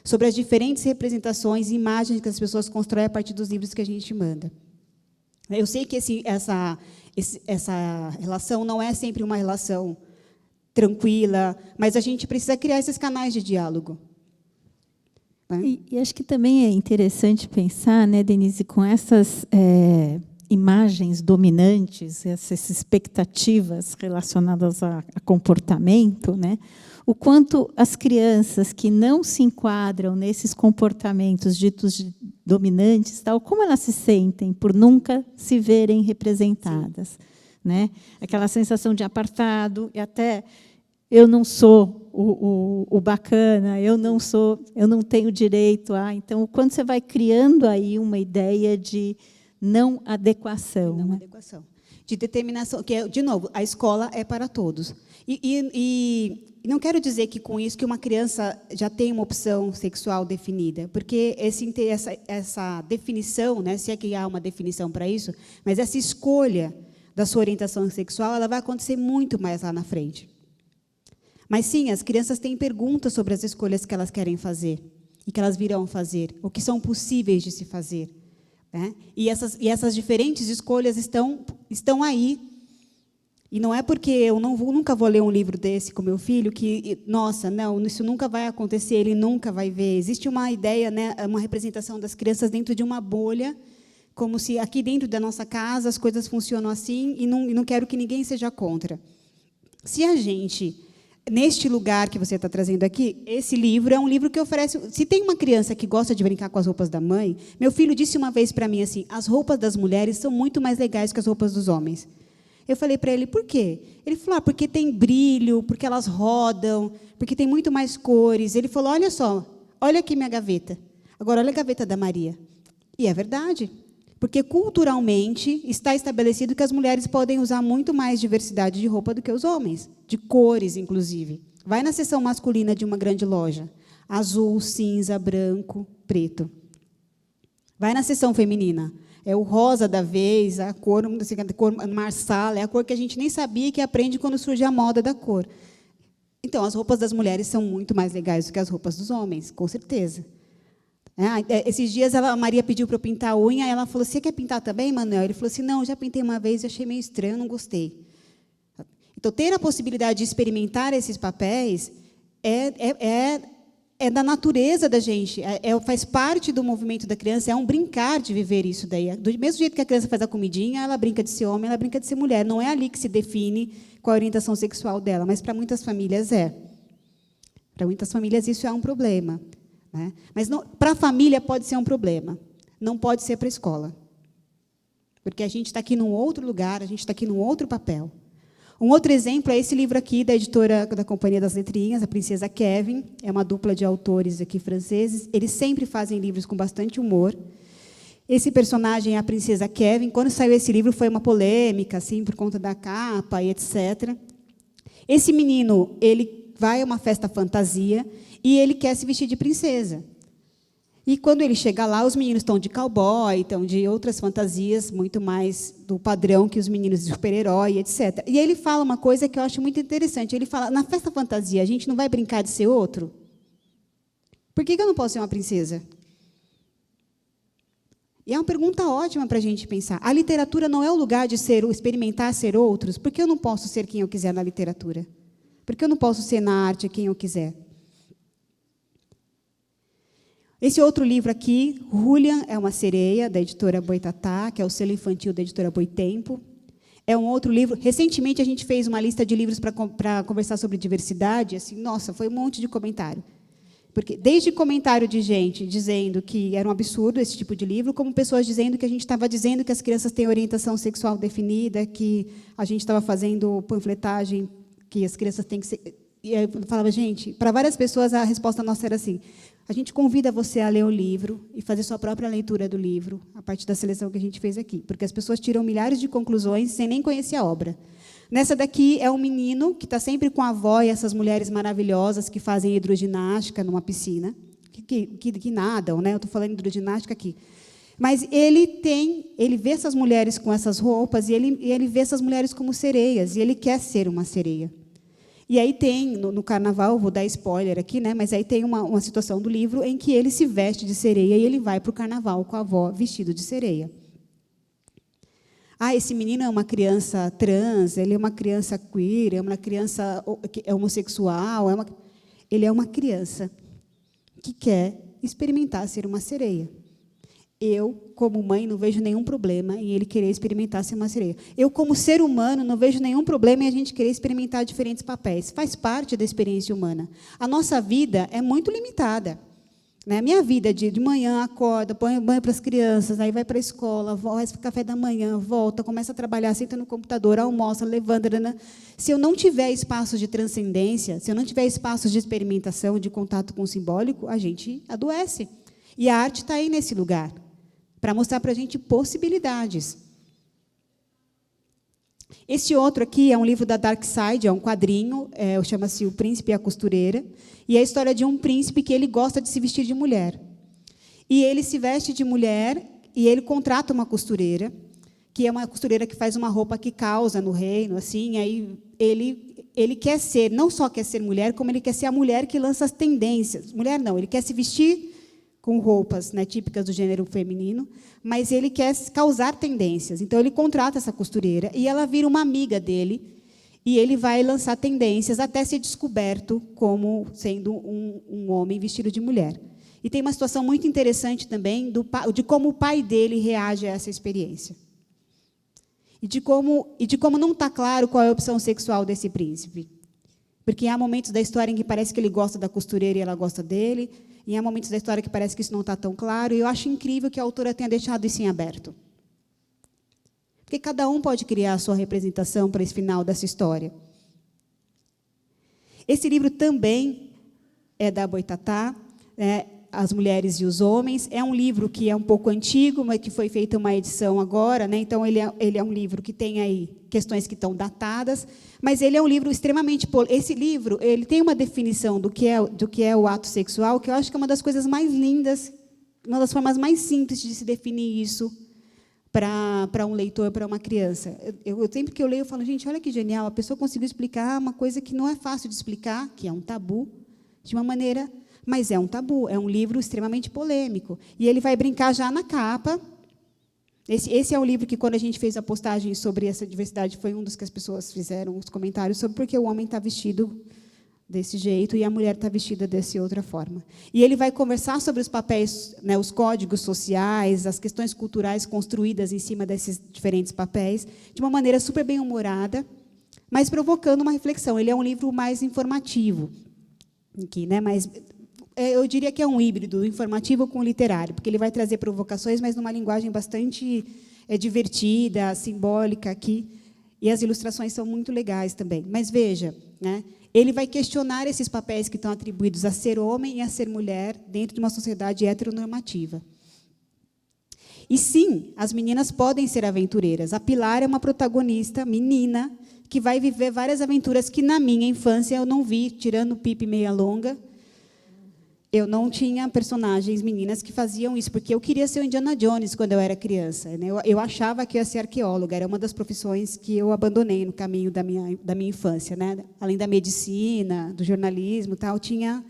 Sobre as diferentes representações e imagens que as pessoas constroem a partir dos livros que a gente manda. Eu sei que essa relação não é sempre uma relação tranquila, mas a gente precisa criar esses canais de diálogo. né? E acho que também é interessante pensar, né, Denise, com essas imagens dominantes, essas expectativas relacionadas a comportamento, né, o quanto as crianças que não se enquadram nesses comportamentos ditos dominantes, tal, como elas se sentem por nunca se verem representadas, né? Aquela sensação de apartado, e até eu não sou o bacana, eu não tenho direito a. Então, quando você vai criando aí uma ideia de não adequação, Não né? adequação. De determinação, que, de novo, a escola é para todos. E não quero dizer que, com isso, que uma criança já tem uma opção sexual definida, porque essa definição, né, se é que há uma definição para isso, mas essa escolha da sua orientação sexual, ela vai acontecer muito mais lá na frente. Mas, sim, as crianças têm perguntas sobre as escolhas que elas querem fazer e que elas virão fazer, o que são possíveis de se fazer, né? E essas diferentes escolhas estão aí. E não é porque eu nunca vou ler um livro desse com meu filho que, nossa, não, isso nunca vai acontecer, ele nunca vai ver. Existe uma ideia, né, uma representação das crianças dentro de uma bolha, como se aqui dentro da nossa casa as coisas funcionam assim e não quero que ninguém seja contra. Se a gente, neste lugar que você está trazendo aqui, esse livro é um livro que oferece... Se tem uma criança que gosta de brincar com as roupas da mãe, meu filho disse uma vez para mim assim, as roupas das mulheres são muito mais legais que as roupas dos homens. Eu falei para ele, por quê? Ele falou, porque tem brilho, porque elas rodam, porque tem muito mais cores. Ele falou, olha só, olha aqui minha gaveta. Agora, olha a gaveta da Maria. E é verdade, porque culturalmente está estabelecido que as mulheres podem usar muito mais diversidade de roupa do que os homens, de cores, inclusive. Vai na seção masculina de uma grande loja, azul, cinza, branco, preto. Vai na seção feminina. É o rosa da vez, a cor marsala, é a cor que a gente nem sabia que aprende quando surge a moda da cor. Então, as roupas das mulheres são muito mais legais do que as roupas dos homens, com certeza. Esses dias a Maria pediu para eu pintar a unha, ela falou, você quer pintar também, Manuel? Ele falou assim, não, eu já pintei uma vez e achei meio estranho, não gostei. Então, ter a possibilidade de experimentar esses papéis é da natureza da gente, faz parte do movimento da criança, é um brincar de viver isso daí. Do mesmo jeito que a criança faz a comidinha, ela brinca de ser homem, ela brinca de ser mulher. Não é ali que se define qual a orientação sexual dela, mas para muitas famílias é. Para muitas famílias isso é um problema, né? Mas para a família pode ser um problema, não pode ser para a escola. Porque a gente está aqui num outro lugar, a gente está aqui num outro papel. Um outro exemplo é esse livro aqui, da editora da Companhia das Letrinhas, A Princesa Kevin. É uma dupla de autores aqui franceses. Eles sempre fazem livros com bastante humor. Esse personagem é a Princesa Kevin. Quando saiu esse livro, foi uma polêmica, assim, por conta da capa e etc. Esse menino, ele vai a uma festa fantasia e ele quer se vestir de princesa. E, quando ele chega lá, os meninos estão de cowboy, estão de outras fantasias, muito mais do padrão que os meninos de super-herói, etc. E ele fala uma coisa que eu acho muito interessante. Ele fala, na festa fantasia, a gente não vai brincar de ser outro? Por que eu não posso ser uma princesa? E é uma pergunta ótima para a gente pensar. A literatura não é o lugar de experimentar ser outros? Por que eu não posso ser quem eu quiser na literatura? Por que eu não posso ser na arte quem eu quiser? Esse outro livro aqui, Julian é uma sereia, da editora Boitatá, que é o selo infantil da editora Boitempo. É um outro livro. Recentemente, a gente fez uma lista de livros para conversar sobre diversidade. Assim, nossa, foi um monte de comentário. Porque, desde comentário de gente dizendo que era um absurdo esse tipo de livro, como pessoas dizendo que a gente estava dizendo que as crianças têm orientação sexual definida, que a gente estava fazendo panfletagem, que as crianças têm que ser... E eu falava, gente, para várias pessoas a resposta nossa era assim, a gente convida você a ler o livro e fazer sua própria leitura do livro, a partir da seleção que a gente fez aqui, porque as pessoas tiram milhares de conclusões sem nem conhecer a obra. Nessa daqui é um menino que está sempre com a avó e essas mulheres maravilhosas que fazem hidroginástica numa piscina, que nadam, né? Eu estou falando de hidroginástica aqui. Mas ele vê essas mulheres com essas roupas e ele vê essas mulheres como sereias, e ele quer ser uma sereia. E aí tem, no carnaval, vou dar spoiler aqui, né? Mas aí tem uma situação do livro em que ele se veste de sereia e ele vai para o carnaval com a avó vestido de sereia. Esse menino é uma criança trans, ele é uma criança queer, é uma criança homossexual, ele é uma criança que quer experimentar ser uma sereia. Eu, como mãe, não vejo nenhum problema em ele querer experimentar ser uma sereia. Eu, como ser humano, não vejo nenhum problema em a gente querer experimentar diferentes papéis. Faz parte da experiência humana. A nossa vida é muito limitada. Né? A minha vida de manhã, acorda, põe banho para as crianças, aí vai para a escola, faz café da manhã, volta, começa a trabalhar, senta no computador, almoça, levanta. Né? Se eu não tiver espaços de transcendência, se eu não tiver espaços de experimentação, de contato com o simbólico, a gente adoece. E a arte está aí nesse lugar, para mostrar para a gente possibilidades. Esse outro aqui é um livro da Dark Side, é um quadrinho, chama-se O Príncipe e a Costureira, e é a história de um príncipe que ele gosta de se vestir de mulher. E ele se veste de mulher e ele contrata uma costureira, que é uma costureira que faz uma roupa que causa no reino, assim, aí ele quer ser, não só quer ser mulher, como ele quer ser a mulher que lança as tendências. Mulher não, ele quer se vestir com roupas, né, típicas do gênero feminino, mas ele quer causar tendências. Então, ele contrata essa costureira e ela vira uma amiga dele, e ele vai lançar tendências até ser descoberto como sendo um homem vestido de mulher. E tem uma situação muito interessante também de como o pai dele reage a essa experiência. E de como não está claro qual é a opção sexual desse príncipe. Porque há momentos da história em que parece que ele gosta da costureira e ela gosta dele, e há momentos da história que parece que isso não está tão claro, e eu acho incrível que a autora tenha deixado isso em aberto. Porque cada um pode criar a sua representação para esse final dessa história. Esse livro também é da Boitatá, As Mulheres e os Homens. É um livro que é um pouco antigo, mas que foi feita uma edição agora, né? Então, ele é um livro que tem aí questões que estão datadas, mas ele é um livro extremamente... Esse livro ele tem uma definição do que é o ato sexual, que eu acho que é uma das coisas mais lindas, uma das formas mais simples de se definir isso para um leitor, para uma criança. Eu sempre que eu leio, eu falo, gente, olha que genial, a pessoa conseguiu explicar uma coisa que não é fácil de explicar, que é um tabu, de uma maneira... Mas é um tabu, é um livro extremamente polêmico. E ele vai brincar já na capa. Esse é um livro que, quando a gente fez a postagem sobre essa diversidade, foi um dos que as pessoas fizeram os comentários sobre porque o homem está vestido desse jeito e a mulher está vestida dessa outra forma. E ele vai conversar sobre os papéis, né, os códigos sociais, as questões culturais construídas em cima desses diferentes papéis, de uma maneira super bem-humorada, mas provocando uma reflexão. Ele é um livro mais informativo, aqui, né, mas... eu diria que é um híbrido informativo com literário, porque ele vai trazer provocações, mas numa linguagem bastante divertida, simbólica aqui, e as ilustrações são muito legais também. Mas veja, né, ele vai questionar esses papéis que estão atribuídos a ser homem e a ser mulher dentro de uma sociedade heteronormativa. E sim, as meninas podem ser aventureiras. A Pilar é uma protagonista, menina, que vai viver várias aventuras que na minha infância eu não vi, tirando Pipe Meia Longa. Eu não tinha personagens meninas que faziam isso, porque eu queria ser o Indiana Jones quando eu era criança. Né? Eu achava que eu ia ser arqueóloga, era uma das profissões que eu abandonei no caminho da minha infância. Né? Além da medicina, do jornalismo, tal, tinha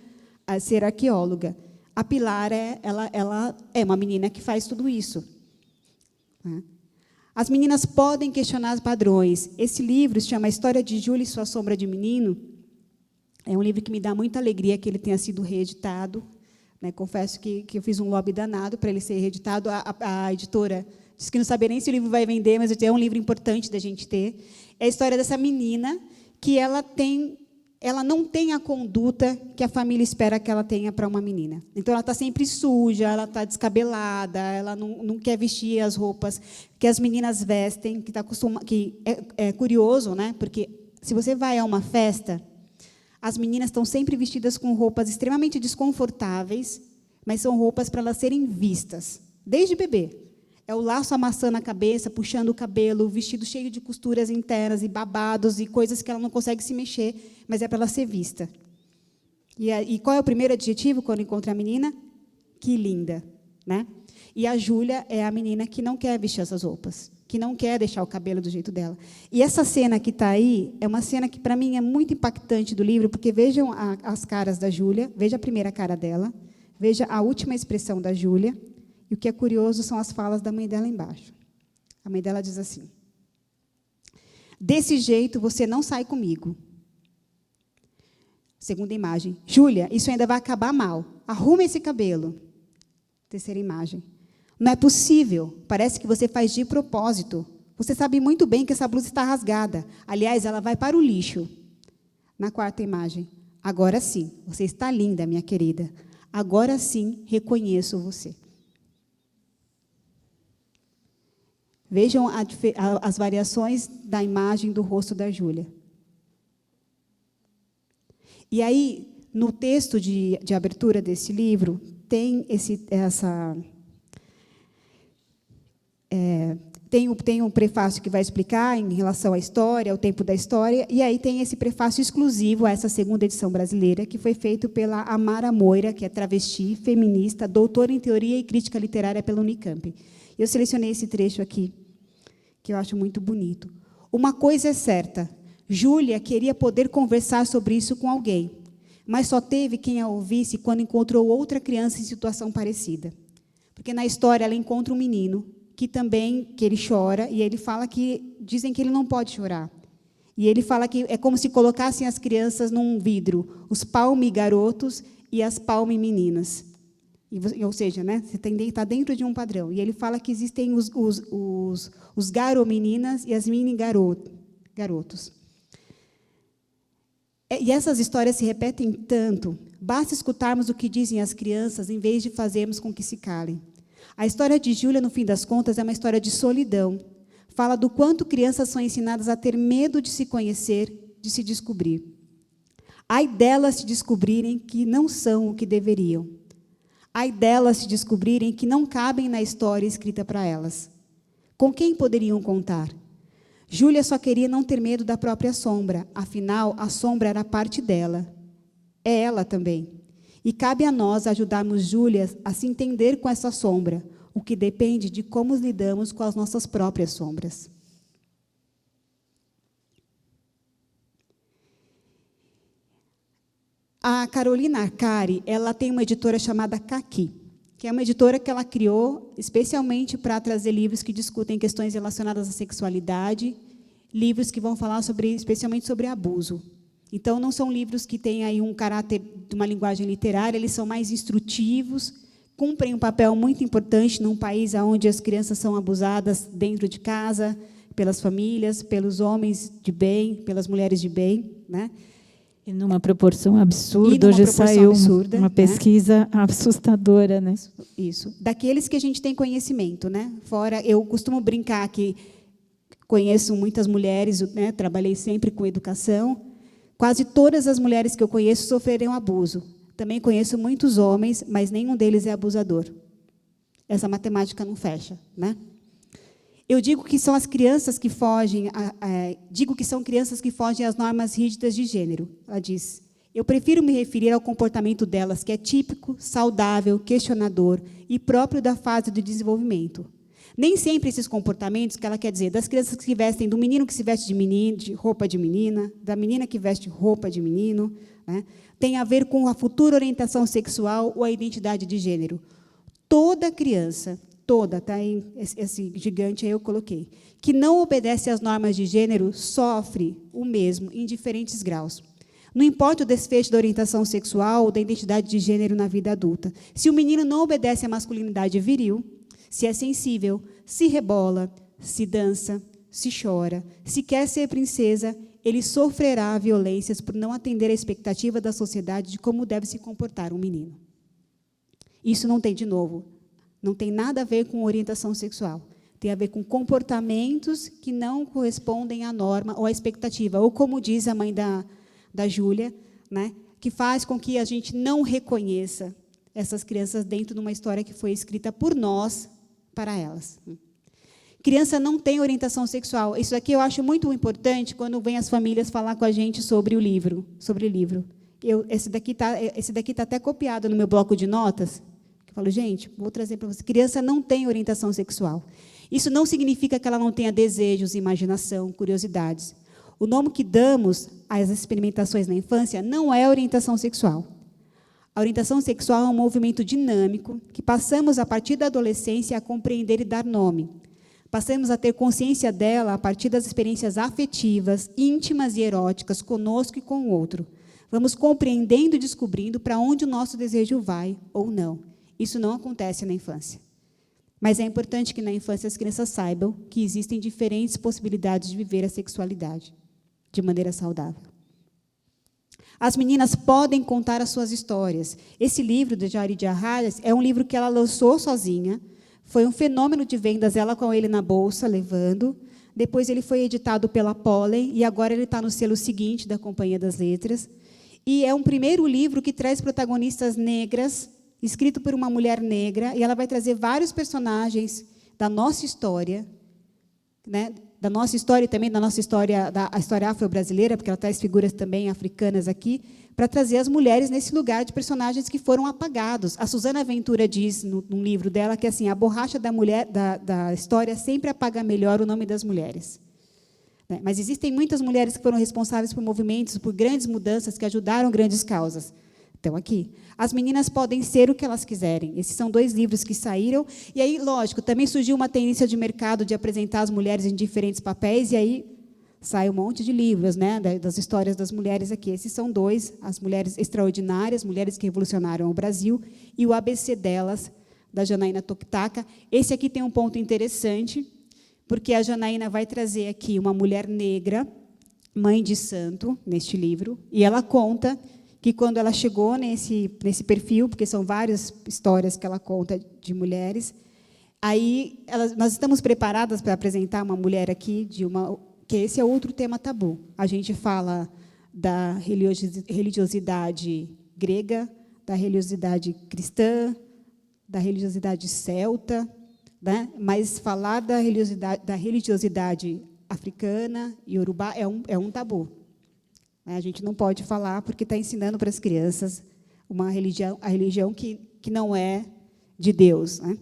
a ser arqueóloga. A Pilar ela é uma menina que faz tudo isso. Né? As meninas podem questionar os padrões. Esse livro se chama A História de Júlia e Sua Sombra de Menino. É um livro que me dá muita alegria que ele tenha sido reeditado. Né? Confesso que eu fiz um lobby danado para ele ser reeditado. A editora disse que não sabia nem se o livro vai vender, mas é um livro importante da gente ter. É a história dessa menina que ela não tem a conduta que a família espera que ela tenha para uma menina. Então, ela está sempre suja, ela está descabelada, ela não quer vestir as roupas que as meninas vestem, que é curioso, né? Porque, se você vai a uma festa... As meninas estão sempre vestidas com roupas extremamente desconfortáveis, mas são roupas para elas serem vistas, desde bebê. É o laço amassando a cabeça, puxando o cabelo, o vestido cheio de costuras internas e babados e coisas que ela não consegue se mexer, mas é para ela ser vista. E qual é o primeiro adjetivo quando encontra a menina? Que linda. Né? E a Júlia é a menina que não quer vestir essas roupas, que não quer deixar o cabelo do jeito dela. E essa cena que está aí é uma cena que, para mim, é muito impactante do livro, porque vejam as caras da Júlia, veja a primeira cara dela, veja a última expressão da Júlia, e o que é curioso são as falas da mãe dela embaixo. A mãe dela diz assim: desse jeito, você não sai comigo. Segunda imagem. Júlia, isso ainda vai acabar mal. Arruma esse cabelo. Terceira imagem. Não é possível. Parece que você faz de propósito. Você sabe muito bem que essa blusa está rasgada. Aliás, ela vai para o lixo. Na quarta imagem. Agora sim, você está linda, minha querida. Agora sim, reconheço você. Vejam as variações da imagem do rosto da Júlia. E aí, no texto de abertura desse livro, tem tem um prefácio que vai explicar em relação à história, ao tempo da história, e aí tem esse prefácio exclusivo a essa segunda edição brasileira, que foi feito pela Amara Moira, que é travesti, feminista, doutora em teoria e crítica literária pela Unicamp. Eu selecionei esse trecho aqui, que eu acho muito bonito. Uma coisa é certa, Júlia queria poder conversar sobre isso com alguém, mas só teve quem a ouvisse quando encontrou outra criança em situação parecida. Porque na história ela encontra um menino que ele chora, e ele fala que dizem que ele não pode chorar. E ele fala que é como se colocassem as crianças num vidro, os palme-garotos e as palme-meninas. Ou seja, né, você está dentro de um padrão. E ele fala que existem os garo-meninas e as mini-garotos. E essas histórias se repetem tanto. Basta escutarmos o que dizem as crianças, em vez de fazermos com que se calem. A história de Júlia, no fim das contas, é uma história de solidão. Fala do quanto crianças são ensinadas a ter medo de se conhecer, de se descobrir. Ai delas se descobrirem que não são o que deveriam. Ai delas se descobrirem que não cabem na história escrita para elas. Com quem poderiam contar? Júlia só queria não ter medo da própria sombra, afinal, a sombra era parte dela. É ela também. E cabe a nós ajudarmos Júlia a se entender com essa sombra, o que depende de como lidamos com as nossas próprias sombras. A Carolina Arcari, ela tem uma editora chamada Caqui, que é uma editora que ela criou especialmente para trazer livros que discutem questões relacionadas à sexualidade, livros que vão falar especialmente sobre abuso. Então, não são livros que têm aí um caráter de uma linguagem literária, eles são mais instrutivos, cumprem um papel muito importante num país onde as crianças são abusadas dentro de casa, pelas famílias, pelos homens de bem, pelas mulheres de bem, né? E numa proporção absurda. Hoje saiu uma pesquisa assustadora, né? Isso. Daqueles que a gente tem conhecimento, né? Fora, eu costumo brincar que conheço muitas mulheres, né? Trabalhei sempre com educação. Quase todas as mulheres que eu conheço sofreram abuso. Também conheço muitos homens, mas nenhum deles é abusador. Essa matemática não fecha, né? Eu digo que são as crianças que fogem, são crianças que fogem às normas rígidas de gênero. Ela diz: eu prefiro me referir ao comportamento delas, que é típico, saudável, questionador e próprio da fase de desenvolvimento. Nem sempre esses comportamentos, que ela quer dizer, das crianças que se vestem, do menino que se veste de menino, de roupa de menina, da menina que veste roupa de menino, né, tem a ver com a futura orientação sexual ou a identidade de gênero. Toda criança, tá aí, esse gigante aí eu coloquei, que não obedece às normas de gênero, sofre o mesmo em diferentes graus. Não importa o desfecho da orientação sexual ou da identidade de gênero na vida adulta. Se o menino não obedece à masculinidade viril, se é sensível, se rebola, se dança, se chora, se quer ser princesa, ele sofrerá violências por não atender à expectativa da sociedade de como deve se comportar um menino. Isso não tem, de novo, não tem nada a ver com orientação sexual. Tem a ver com comportamentos que não correspondem à norma ou à expectativa. Ou, como diz a mãe da Júlia, né, que faz com que a gente não reconheça essas crianças dentro de uma história que foi escrita por nós, para elas. Criança não tem orientação sexual. Isso aqui eu acho muito importante quando vem as famílias falar com a gente sobre o livro. Esse daqui tá até copiado no meu bloco de notas. Eu falo, gente, vou trazer para você. Criança não tem orientação sexual. Isso não significa que ela não tenha desejos, imaginação, curiosidades. O nome que damos às experimentações na infância não é orientação sexual. A orientação sexual é um movimento dinâmico que passamos, a partir da adolescência, a compreender e dar nome. Passamos a ter consciência dela a partir das experiências afetivas, íntimas e eróticas, conosco e com o outro. Vamos compreendendo e descobrindo para onde o nosso desejo vai ou não. Isso não acontece na infância. Mas é importante que na infância as crianças saibam que existem diferentes possibilidades de viver a sexualidade de maneira saudável. As meninas podem contar as suas histórias. Esse livro, de Jari Arraes, é um livro que ela lançou sozinha. Foi um fenômeno de vendas, ela com ele na bolsa, levando. Depois ele foi editado pela Pollen, e agora ele está no selo seguinte da Companhia das Letras. E é um primeiro livro que traz protagonistas negras, escrito por uma mulher negra, e ela vai trazer vários personagens da nossa história, né? Da nossa história e também da nossa história, a história afro-brasileira, porque ela traz figuras também africanas aqui, para trazer as mulheres nesse lugar de personagens que foram apagados. A Suzana Ventura diz, num livro dela, que assim, a borracha da mulher da história sempre apaga melhor o nome das mulheres. Mas existem muitas mulheres que foram responsáveis por movimentos, por grandes mudanças, que ajudaram grandes causas. Então, aqui. As meninas podem ser o que elas quiserem. Esses são 2 livros que saíram. E aí, lógico, também surgiu uma tendência de mercado de apresentar as mulheres em diferentes papéis, e aí sai um monte de livros, né, das histórias das mulheres aqui. Esses são 2, As Mulheres Extraordinárias, Mulheres que Revolucionaram o Brasil, e o ABC delas, da Janaína Tokitaka. Esse aqui tem um ponto interessante, porque a Janaína vai trazer aqui uma mulher negra, mãe de santo, neste livro, e ela conta que, quando ela chegou nesse perfil, porque são várias histórias que ela conta de mulheres, aí nós estamos preparadas para apresentar uma mulher aqui, que esse é outro tema tabu. A gente fala da religiosidade grega, da religiosidade cristã, da religiosidade celta, né? Mas falar da religiosidade africana e iorubá é um tabu. A gente não pode falar porque está ensinando para as crianças a religião que não é de Deus, né?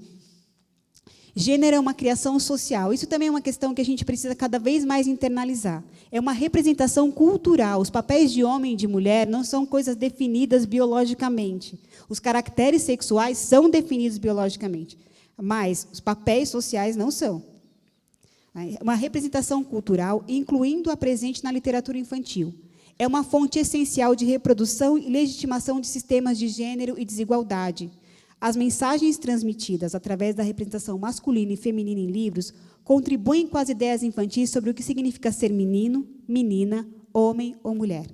Gênero é uma criação social. Isso também é uma questão que a gente precisa cada vez mais internalizar. É uma representação cultural. Os papéis de homem e de mulher não são coisas definidas biologicamente. Os caracteres sexuais são definidos biologicamente, mas os papéis sociais não são. É uma representação cultural, incluindo a presente na literatura infantil. É uma fonte essencial de reprodução e legitimação de sistemas de gênero e desigualdade. As mensagens transmitidas através da representação masculina e feminina em livros contribuem com as ideias infantis sobre o que significa ser menino, menina, homem ou mulher.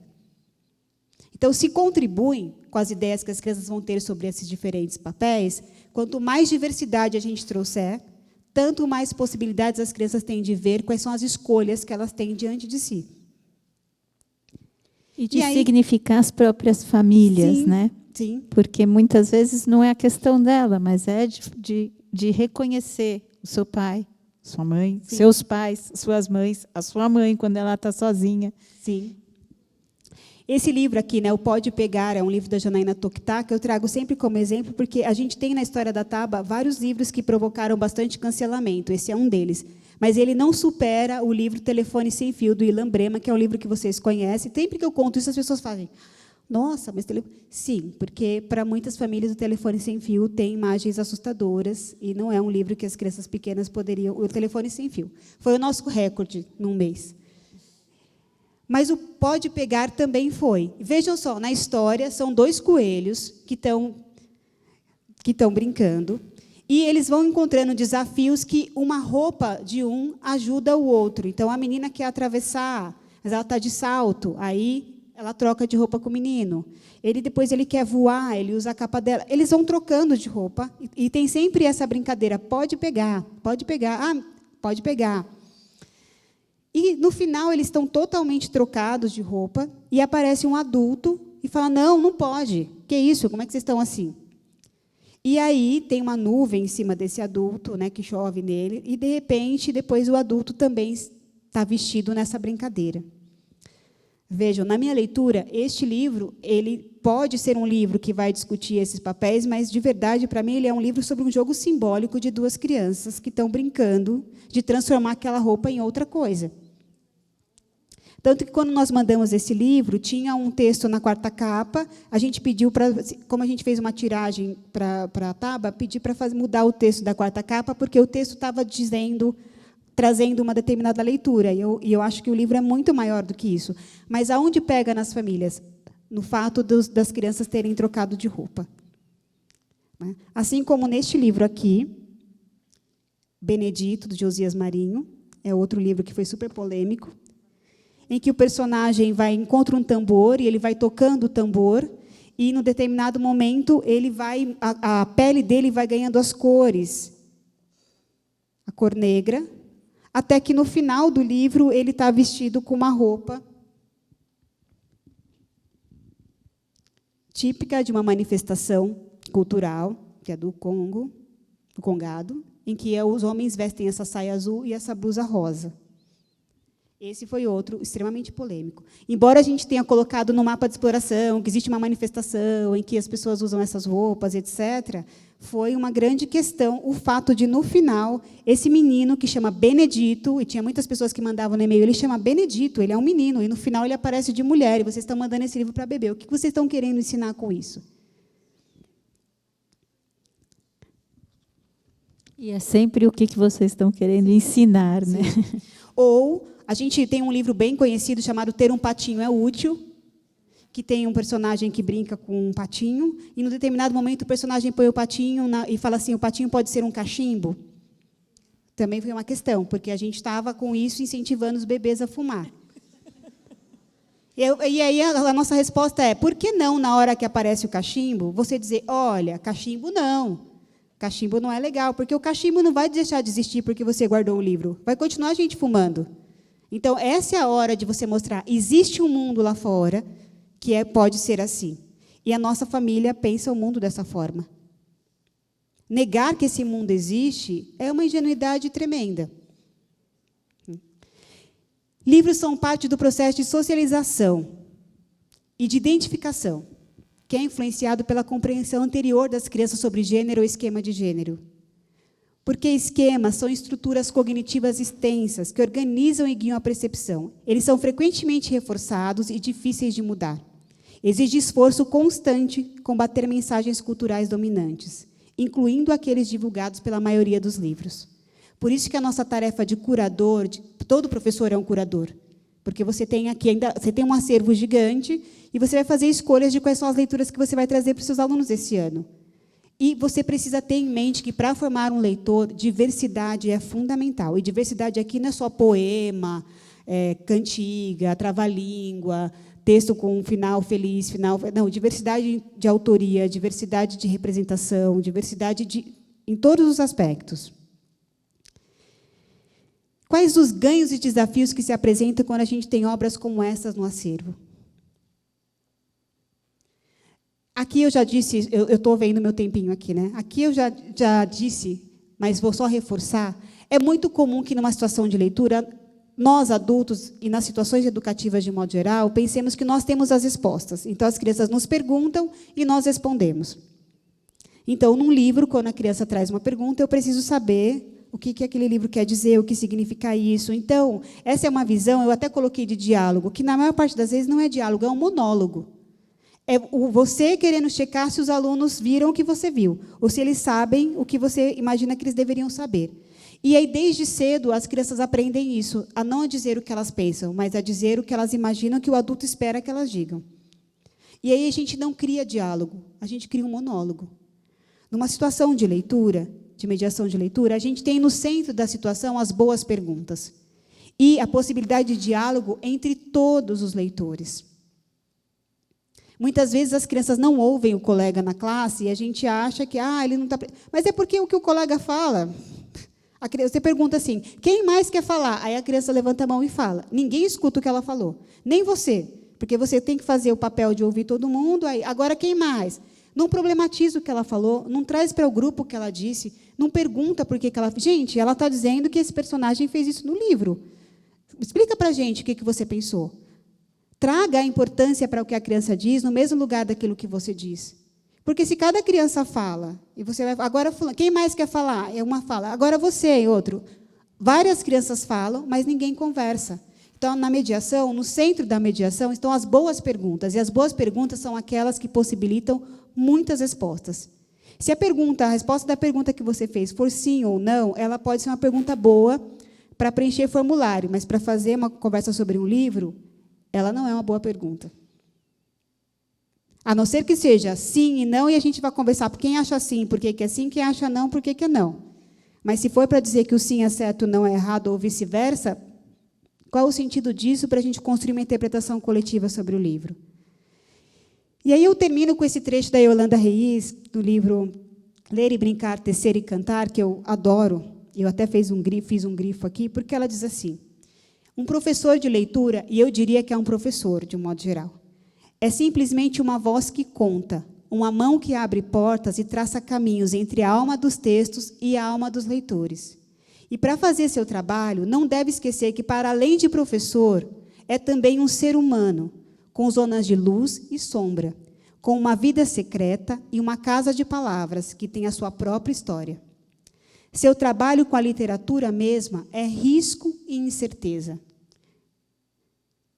Então, se contribuem com as ideias que as crianças vão ter sobre esses diferentes papéis, quanto mais diversidade a gente trouxer, tanto mais possibilidades as crianças têm de ver quais são as escolhas que elas têm diante de si. E de significar as próprias famílias, sim, né? Sim. Porque muitas vezes não é a questão dela, mas é de reconhecer o seu pai, sua mãe, sim, seus pais, suas mães, a sua mãe, quando ela está sozinha. Sim. Esse livro aqui, né, o Pode Pegar, é um livro da Janaína Tokitaka, eu trago sempre como exemplo, porque a gente tem na história da Taba vários livros que provocaram bastante cancelamento, esse é um deles. Mas ele não supera o livro Telefone Sem Fio, do Ilan Brema, que é um livro que vocês conhecem. Sempre que eu conto isso, as pessoas fazem, nossa, mas telefone... Sim, porque para muitas famílias o Telefone Sem Fio tem imagens assustadoras, e não é um livro que as crianças pequenas poderiam... O Telefone Sem Fio foi o nosso recorde num mês. Mas o Pode Pegar também foi. Vejam só, na história, são 2 coelhos que estão brincando, e eles vão encontrando desafios que uma roupa de um ajuda o outro. Então, a menina quer atravessar, mas ela está de salto, aí ela troca de roupa com o menino. Depois ele quer voar, ele usa a capa dela. Eles vão trocando de roupa, e tem sempre essa brincadeira, pode pegar, pode pegar. E, no final, eles estão totalmente trocados de roupa, e aparece um adulto e fala, não pode. Que isso? Como é que vocês estão assim? E aí tem uma nuvem em cima desse adulto, né, que chove nele, e, de repente, depois o adulto também está vestido nessa brincadeira. Vejam, na minha leitura, este livro ele pode ser um livro que vai discutir esses papéis, mas, de verdade, para mim, ele é um livro sobre um jogo simbólico de 2 crianças que estão brincando de transformar aquela roupa em outra coisa. Tanto que, quando nós mandamos esse livro, tinha um texto na 4ª capa, a gente pediu, como a gente fez uma tiragem para a Taba, pedi para mudar o texto da 4ª capa, porque o texto estava trazendo uma determinada leitura, e eu acho que o livro é muito maior do que isso. Mas aonde pega nas famílias? no fato das crianças terem trocado de roupa. Assim como neste livro aqui, Benedito, do Josias Marinho, é outro livro que foi super polêmico, em que o personagem encontra um tambor e ele vai tocando o tambor e, num determinado momento, a pele dele vai ganhando as cores, a cor negra, até que, no final do livro, ele está vestido com uma roupa típica de uma manifestação cultural, que é do Congo, do Congado, em que os homens vestem essa saia azul e essa blusa rosa. Esse foi outro extremamente polêmico. Embora a gente tenha colocado no mapa de exploração que existe uma manifestação em que as pessoas usam essas roupas, etc., foi uma grande questão o fato de, no final, esse menino, que chama Benedito, e tinha muitas pessoas que mandavam no e-mail, ele chama Benedito, ele é um menino, e, no final, ele aparece de mulher, e vocês estão mandando esse livro para beber. O que vocês estão querendo ensinar com isso? E é sempre o que vocês estão querendo ensinar, né? Ou a gente tem um livro bem conhecido chamado Ter um Patinho é Útil, que tem um personagem que brinca com um patinho, e, num determinado momento, o personagem põe o patinho e fala assim, o patinho pode ser um cachimbo? Também foi uma questão, porque a gente estava, com isso, incentivando os bebês a fumar. E aí a nossa resposta é, por que não, na hora que aparece o cachimbo, você dizer, olha, cachimbo não. Cachimbo não é legal, porque o cachimbo não vai deixar de existir porque você guardou o livro. Vai continuar a gente fumando. Então, essa é a hora de você mostrar, existe um mundo lá fora que pode ser assim. E a nossa família pensa o mundo dessa forma. Negar que esse mundo existe é uma ingenuidade tremenda. Livros são parte do processo de socialização e de identificação, que é influenciado pela compreensão anterior das crianças sobre gênero ou esquema de gênero. Porque esquemas são estruturas cognitivas extensas que organizam e guiam a percepção. Eles são frequentemente reforçados e difíceis de mudar. Exige esforço constante combater mensagens culturais dominantes, incluindo aqueles divulgados pela maioria dos livros. Por isso que a nossa tarefa de curador, todo professor é um curador, porque você tem um acervo gigante e você vai fazer escolhas de quais são as leituras que você vai trazer para os seus alunos esse ano. E você precisa ter em mente que, para formar um leitor, diversidade é fundamental. E diversidade aqui não é só poema, cantiga, trava-língua, texto com um final feliz, não, diversidade de autoria, diversidade de representação, diversidade em todos os aspectos. Quais os ganhos e desafios que se apresentam quando a gente tem obras como essas no acervo? Aqui eu já disse, eu estou vendo meu tempinho aqui, né? Aqui eu já disse, mas vou só reforçar, é muito comum que, numa situação de leitura, nós, adultos, e nas situações educativas de modo geral, pensemos que nós temos as respostas. Então, as crianças nos perguntam e nós respondemos. Então, num livro, quando a criança traz uma pergunta, eu preciso saber o que aquele livro quer dizer, o que significa isso. Então, essa é uma visão, eu até coloquei de diálogo, que, na maior parte das vezes, não é diálogo, é um monólogo. É você querendo checar se os alunos viram o que você viu, ou se eles sabem o que você imagina que eles deveriam saber. E aí, desde cedo, as crianças aprendem isso, a não dizer o que elas pensam, mas a dizer o que elas imaginam que o adulto espera que elas digam. E aí a gente não cria diálogo, a gente cria um monólogo. Numa situação de leitura, de mediação de leitura, a gente tem no centro da situação as boas perguntas e a possibilidade de diálogo entre todos os leitores. Muitas vezes as crianças não ouvem o colega na classe e a gente acha que ele não está... Mas é porque o que o colega fala... Você pergunta assim, quem mais quer falar? Aí a criança levanta a mão e fala. Ninguém escuta o que ela falou, nem você, porque você tem que fazer o papel de ouvir todo mundo. Aí, agora, quem mais? Não problematiza o que ela falou, não traz para o grupo o que ela disse, não pergunta por que ela... Gente, ela está dizendo que esse personagem fez isso no livro. Explica para a gente o que você pensou. Traga a importância para o que a criança diz no mesmo lugar daquilo que você diz. Porque se cada criança fala, e você vai... Agora, quem mais quer falar? Uma fala. Agora você e outro. Várias crianças falam, mas ninguém conversa. Então, na mediação, no centro da mediação, estão as boas perguntas. E as boas perguntas são aquelas que possibilitam muitas respostas. Se a resposta da pergunta que você fez for sim ou não, ela pode ser uma pergunta boa para preencher formulário, mas para fazer uma conversa sobre um livro, ela não é uma boa pergunta. A não ser que seja sim e não, e a gente vai conversar por quem acha sim, por que é sim, quem acha não, por que é não. Mas se for para dizer que o sim é certo, o não é errado, ou vice-versa, qual o sentido disso para a gente construir uma interpretação coletiva sobre o livro? E aí eu termino com esse trecho da Yolanda Reis, do livro Ler e Brincar, Tecer e Cantar, que eu adoro. Eu até fiz um grifo aqui, porque ela diz assim: um professor de leitura, e eu diria que é um professor, de um modo geral, é simplesmente uma voz que conta, uma mão que abre portas e traça caminhos entre a alma dos textos e a alma dos leitores. E, para fazer seu trabalho, não deve esquecer que, para além de professor, é também um ser humano, com zonas de luz e sombra, com uma vida secreta e uma casa de palavras que tem a sua própria história. Seu trabalho com a literatura mesma é risco e incerteza.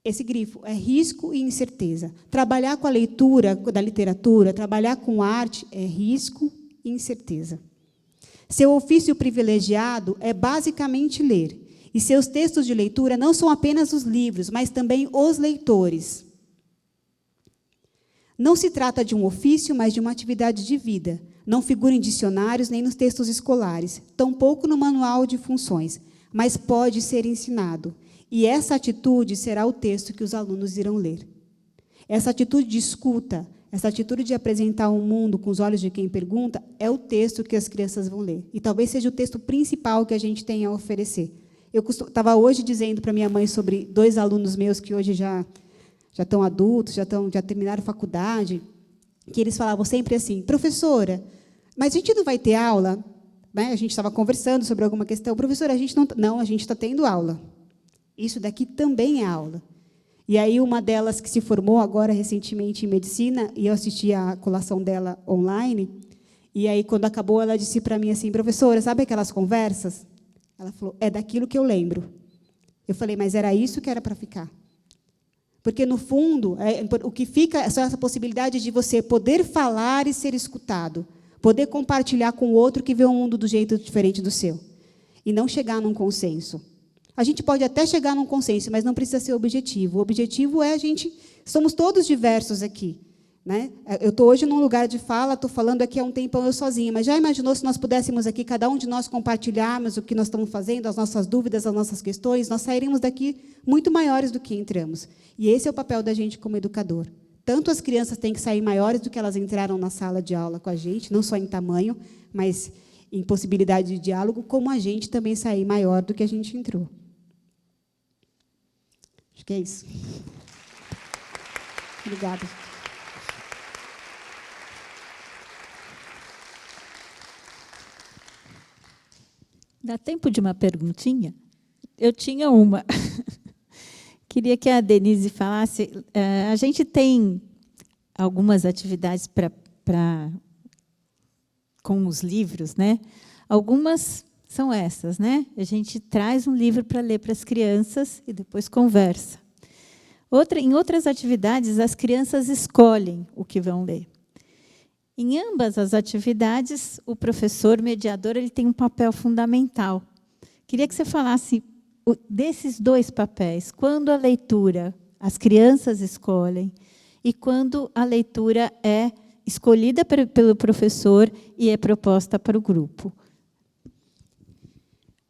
Esse grifo é risco e incerteza. Trabalhar com a leitura da literatura, trabalhar com arte, é risco e incerteza. Seu ofício privilegiado é basicamente ler, e seus textos de leitura não são apenas os livros, mas também os leitores. Não se trata de um ofício, mas de uma atividade de vida. Não figura em dicionários nem nos textos escolares, tampouco no manual de funções, mas pode ser ensinado. E essa atitude será o texto que os alunos irão ler. Essa atitude de escuta, essa atitude de apresentar o mundo com os olhos de quem pergunta, é o texto que as crianças vão ler. E talvez seja o texto principal que a gente tem a oferecer. Eu estava hoje dizendo para minha mãe sobre 2 alunos meus que hoje já estão adultos, já terminaram faculdade, que eles falavam sempre assim: professora, mas a gente não vai ter aula? Né? A gente estava conversando sobre alguma questão. Professora, a gente não, a gente está tendo aula. Isso daqui também é aula. E aí, uma delas que se formou agora recentemente em medicina, e eu assisti a colação dela online, e aí, quando acabou, ela disse para mim assim: professora, sabe aquelas conversas? Ela falou: é daquilo que eu lembro. Eu falei: mas era isso que era para ficar. Porque, no fundo, o que fica é só essa possibilidade de você poder falar e ser escutado, poder compartilhar com o outro que vê o mundo do jeito diferente do seu, e não chegar num consenso. A gente pode até chegar num consenso, mas não precisa ser objetivo. O objetivo é somos todos diversos aqui. Né? Eu estou hoje num lugar de fala, estou falando aqui há um tempão eu sozinha, mas já imaginou se nós pudéssemos aqui, cada um de nós, compartilharmos o que nós estamos fazendo, as nossas dúvidas, as nossas questões, nós sairíamos daqui muito maiores do que entramos. E esse é o papel da gente como educador. Tanto as crianças têm que sair maiores do que elas entraram na sala de aula com a gente, não só em tamanho, mas em possibilidade de diálogo, como a gente também sair maior do que a gente entrou. Acho que é isso. Obrigada. Dá tempo de uma perguntinha? Eu tinha uma. Queria que a Denise falasse. A gente tem algumas atividades com os livros, né? Algumas são essas, né? A gente traz um livro para ler para as crianças e depois conversa. Em outras atividades, as crianças escolhem o que vão ler. Em ambas as atividades, o professor mediador ele tem um papel fundamental. Queria que você falasse desses 2 papéis, quando a leitura as crianças escolhem e quando a leitura é escolhida pelo professor e é proposta para o grupo.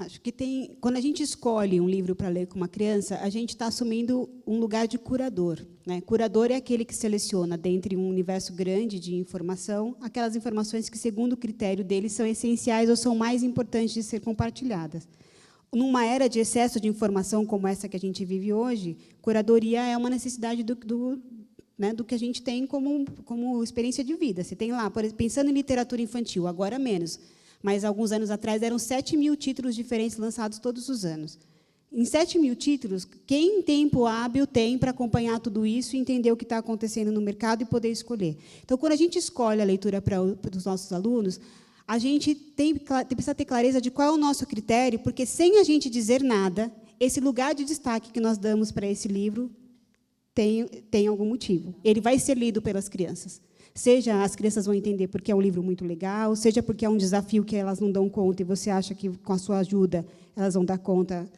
Acho que quando a gente escolhe um livro para ler com uma criança, a gente está assumindo um lugar de curador. Né? Curador é aquele que seleciona, dentre um universo grande de informação, aquelas informações que, segundo o critério dele, são essenciais ou são mais importantes de ser compartilhadas. Numa era de excesso de informação como essa que a gente vive hoje, curadoria é uma necessidade do que a gente tem como experiência de vida. Você tem lá, pensando em literatura infantil, agora menos, mas, alguns anos atrás, eram 7.000 títulos diferentes lançados todos os anos. Em 7.000 títulos, quem tempo hábil tem para acompanhar tudo isso e entender o que está acontecendo no mercado e poder escolher? Então, quando a gente escolhe a leitura para os nossos alunos, a gente precisa ter clareza de qual é o nosso critério, porque, sem a gente dizer nada, esse lugar de destaque que nós damos para esse livro tem algum motivo. Ele vai ser lido pelas crianças. Seja as crianças vão entender porque é um livro muito legal, seja porque é um desafio que elas não dão conta e você acha que, com a sua ajuda, elas vão dar conta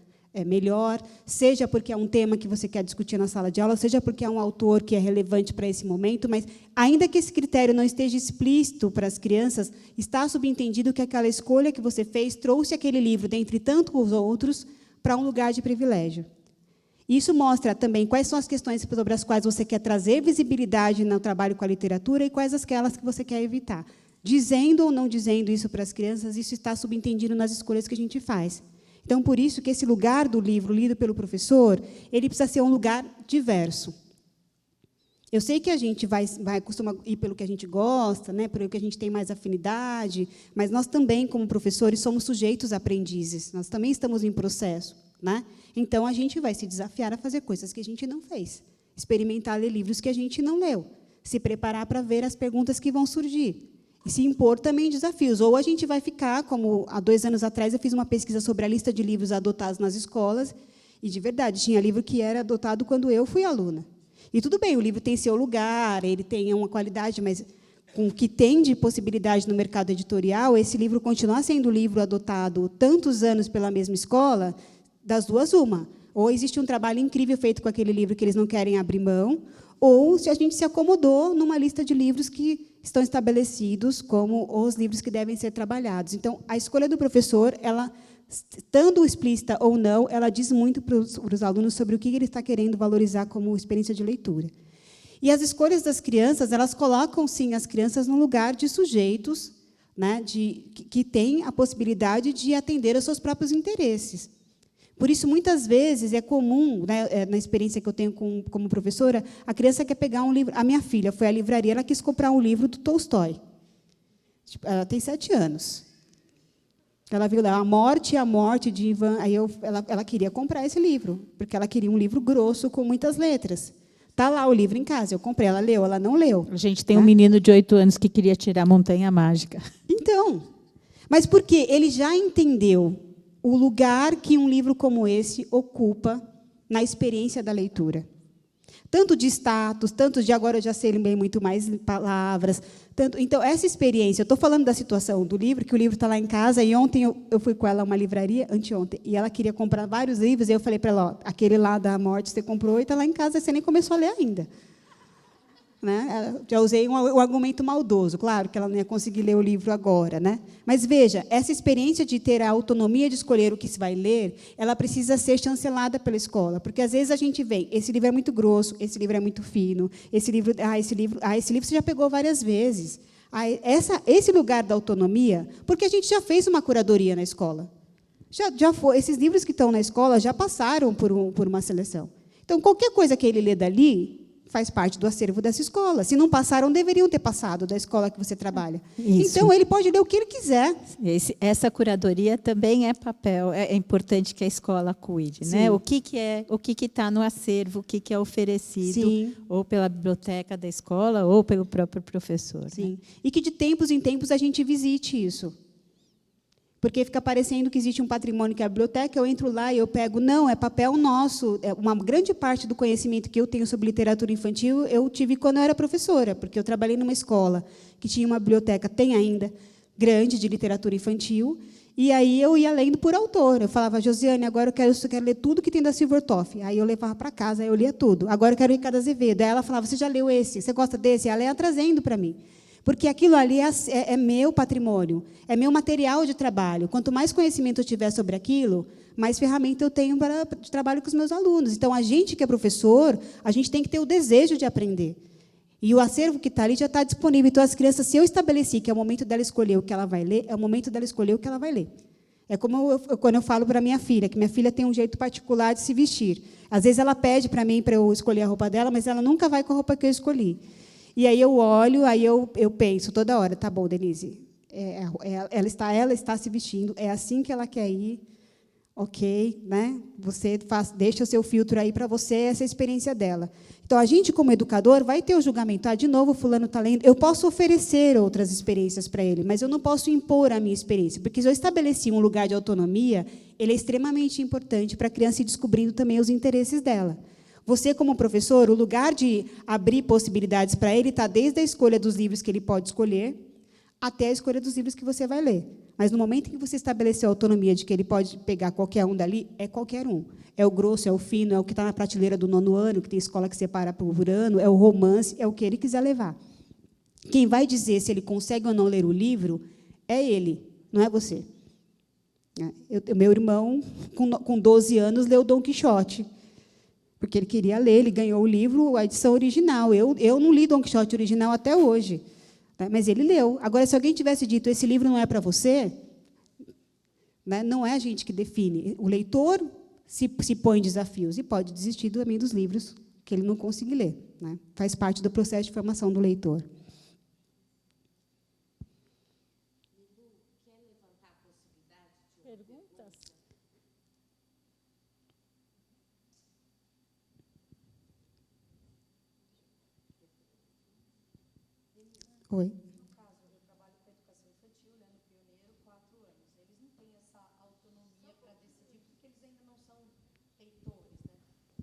melhor, seja porque é um tema que você quer discutir na sala de aula, seja porque é um autor que é relevante para esse momento, mas, ainda que esse critério não esteja explícito para as crianças, está subentendido que aquela escolha que você fez trouxe aquele livro, dentre tantos outros, para um lugar de privilégio. Isso mostra também quais são as questões sobre as quais você quer trazer visibilidade no trabalho com a literatura e quais aquelas que você quer evitar. Dizendo ou não dizendo isso para as crianças, isso está subentendido nas escolhas que a gente faz. Então, por isso que esse lugar do livro lido pelo professor, ele precisa ser um lugar diverso. Eu sei que a gente costuma ir pelo que a gente gosta, né, pelo que a gente tem mais afinidade, mas nós também, como professores, somos sujeitos aprendizes, nós também estamos em processo, né? Então, a gente vai se desafiar a fazer coisas que a gente não fez, experimentar ler livros que a gente não leu, se preparar para ver as perguntas que vão surgir, e se impor também desafios. Ou a gente vai ficar, como há 2 anos atrás, eu fiz uma pesquisa sobre a lista de livros adotados nas escolas, e, de verdade, tinha livro que era adotado quando eu fui aluna. E tudo bem, o livro tem seu lugar, ele tem uma qualidade, mas com o que tem de possibilidade no mercado editorial, esse livro continuar sendo o livro adotado tantos anos pela mesma escola, das duas, uma. Ou existe um trabalho incrível feito com aquele livro que eles não querem abrir mão, ou se a gente se acomodou numa lista de livros que estão estabelecidos como os livros que devem ser trabalhados. Então, a escolha do professor, ela, estando explícita ou não, ela diz muito para os alunos sobre o que ele está querendo valorizar como experiência de leitura. E as escolhas das crianças, elas colocam, sim, as crianças no lugar de sujeitos, né, que têm a possibilidade de atender aos seus próprios interesses. Por isso, muitas vezes, é comum, né, na experiência que eu tenho como professora, a criança quer pegar um livro. A minha filha foi à livraria, ela quis comprar um livro do Tolstói. Ela tem 7 anos. Ela viu lá A Morte e a Morte, de Ivan. Aí ela queria comprar esse livro, porque ela queria um livro grosso, com muitas letras. Está lá o livro em casa, eu comprei. Ela leu, ela não leu. A gente tem um menino de 8 anos que queria tirar a montanha mágica. Então, mas por quê? Ele já entendeu o lugar que um livro como esse ocupa na experiência da leitura. Tanto de status, tanto de agora eu já sei bem muito mais palavras. Então, essa experiência, eu estou falando da situação do livro, que o livro está lá em casa, e ontem eu fui com ela a uma livraria, anteontem, e ela queria comprar vários livros, e eu falei para ela, aquele lá da Morte você comprou e está lá em casa, você nem começou a ler ainda. Né? Já usei um argumento maldoso, claro que ela não ia conseguir ler o livro agora, né? Mas, veja, essa experiência de ter a autonomia de escolher o que se vai ler, ela precisa ser chancelada pela escola, porque, às vezes, a gente vem, esse livro é muito grosso, esse livro é muito fino, esse livro você já pegou várias vezes. Esse lugar da autonomia, porque a gente já fez uma curadoria na escola. Já foi, esses livros que estão na escola já passaram por uma seleção. Então, qualquer coisa que ele lê dali faz parte do acervo dessa escola. Se não passaram, deveriam ter passado da escola que você trabalha. Isso. Então, ele pode ler o que ele quiser. Essa curadoria também é papel, é importante que a escola cuide, né? O que está no acervo, o que é oferecido, sim, ou pela biblioteca da escola, ou pelo próprio professor. Sim. Né? E que, de tempos em tempos, a gente visite isso. Porque fica parecendo que existe um patrimônio que é a biblioteca, eu entro lá e eu pego. Não, é papel nosso. Uma grande parte do conhecimento que eu tenho sobre literatura infantil, eu tive quando eu era professora, porque eu trabalhei numa escola que tinha uma biblioteca, tem ainda, grande, de literatura infantil, e aí eu ia lendo por autor. Eu falava, Josiane, agora eu quero ler tudo que tem da Silvertoff. Aí eu levava para casa, aí eu lia tudo. Agora eu quero Ricardo Azevedo. Aí ela falava, você já leu esse? Você gosta desse? Ela ia trazendo para mim. Porque aquilo ali é meu patrimônio, é meu material de trabalho. Quanto mais conhecimento eu tiver sobre aquilo, mais ferramenta eu tenho de trabalho com os meus alunos. Então, a gente que é professor, a gente tem que ter o desejo de aprender. E o acervo que está ali já está disponível. Então, as crianças, se eu estabeleci que é o momento dela escolher o que ela vai ler, é o momento dela escolher o que ela vai ler. É como quando eu falo para minha filha, que minha filha tem um jeito particular de se vestir. Às vezes, ela pede para mim para eu escolher a roupa dela, mas ela nunca vai com a roupa que eu escolhi. E aí eu olho, aí eu penso toda hora, tá bom, Denise, ela está se vestindo, é assim que ela quer ir, ok, né? Você deixa o seu filtro aí para você, essa é a experiência dela. Então, a gente, como educador, vai ter o julgamento. De novo, fulano está lendo. Eu posso oferecer outras experiências para ele, mas eu não posso impor a minha experiência, porque se eu estabeleci um lugar de autonomia, ele é extremamente importante para a criança ir descobrindo também os interesses dela. Você, como professor, o lugar de abrir possibilidades para ele está desde a escolha dos livros que ele pode escolher, até a escolha dos livros que você vai ler. Mas, no momento em que você estabeleceu a autonomia de que ele pode pegar qualquer um dali, é qualquer um. É o grosso, é o fino, é o que está na prateleira do 9º ano, que tem escola que separa por ano, é o romance, é o que ele quiser levar. Quem vai dizer se ele consegue ou não ler o livro é ele, não é você. Meu irmão, com 12 anos, leu Dom Quixote, porque ele queria ler, ele ganhou o livro, a edição original. Eu não li Dom Quixote original até hoje, tá? Mas ele leu. Agora, se alguém tivesse dito, esse livro não é para você, né, não é a gente que define. O leitor se põe desafios e pode desistir também dos livros que ele não conseguir ler, né? Faz parte do processo de formação do leitor. Oi. No caso, eu trabalho com educação infantil, no Pioneiro, 4 anos. Eles não têm essa autonomia para decidir, porque eles ainda não são leitores.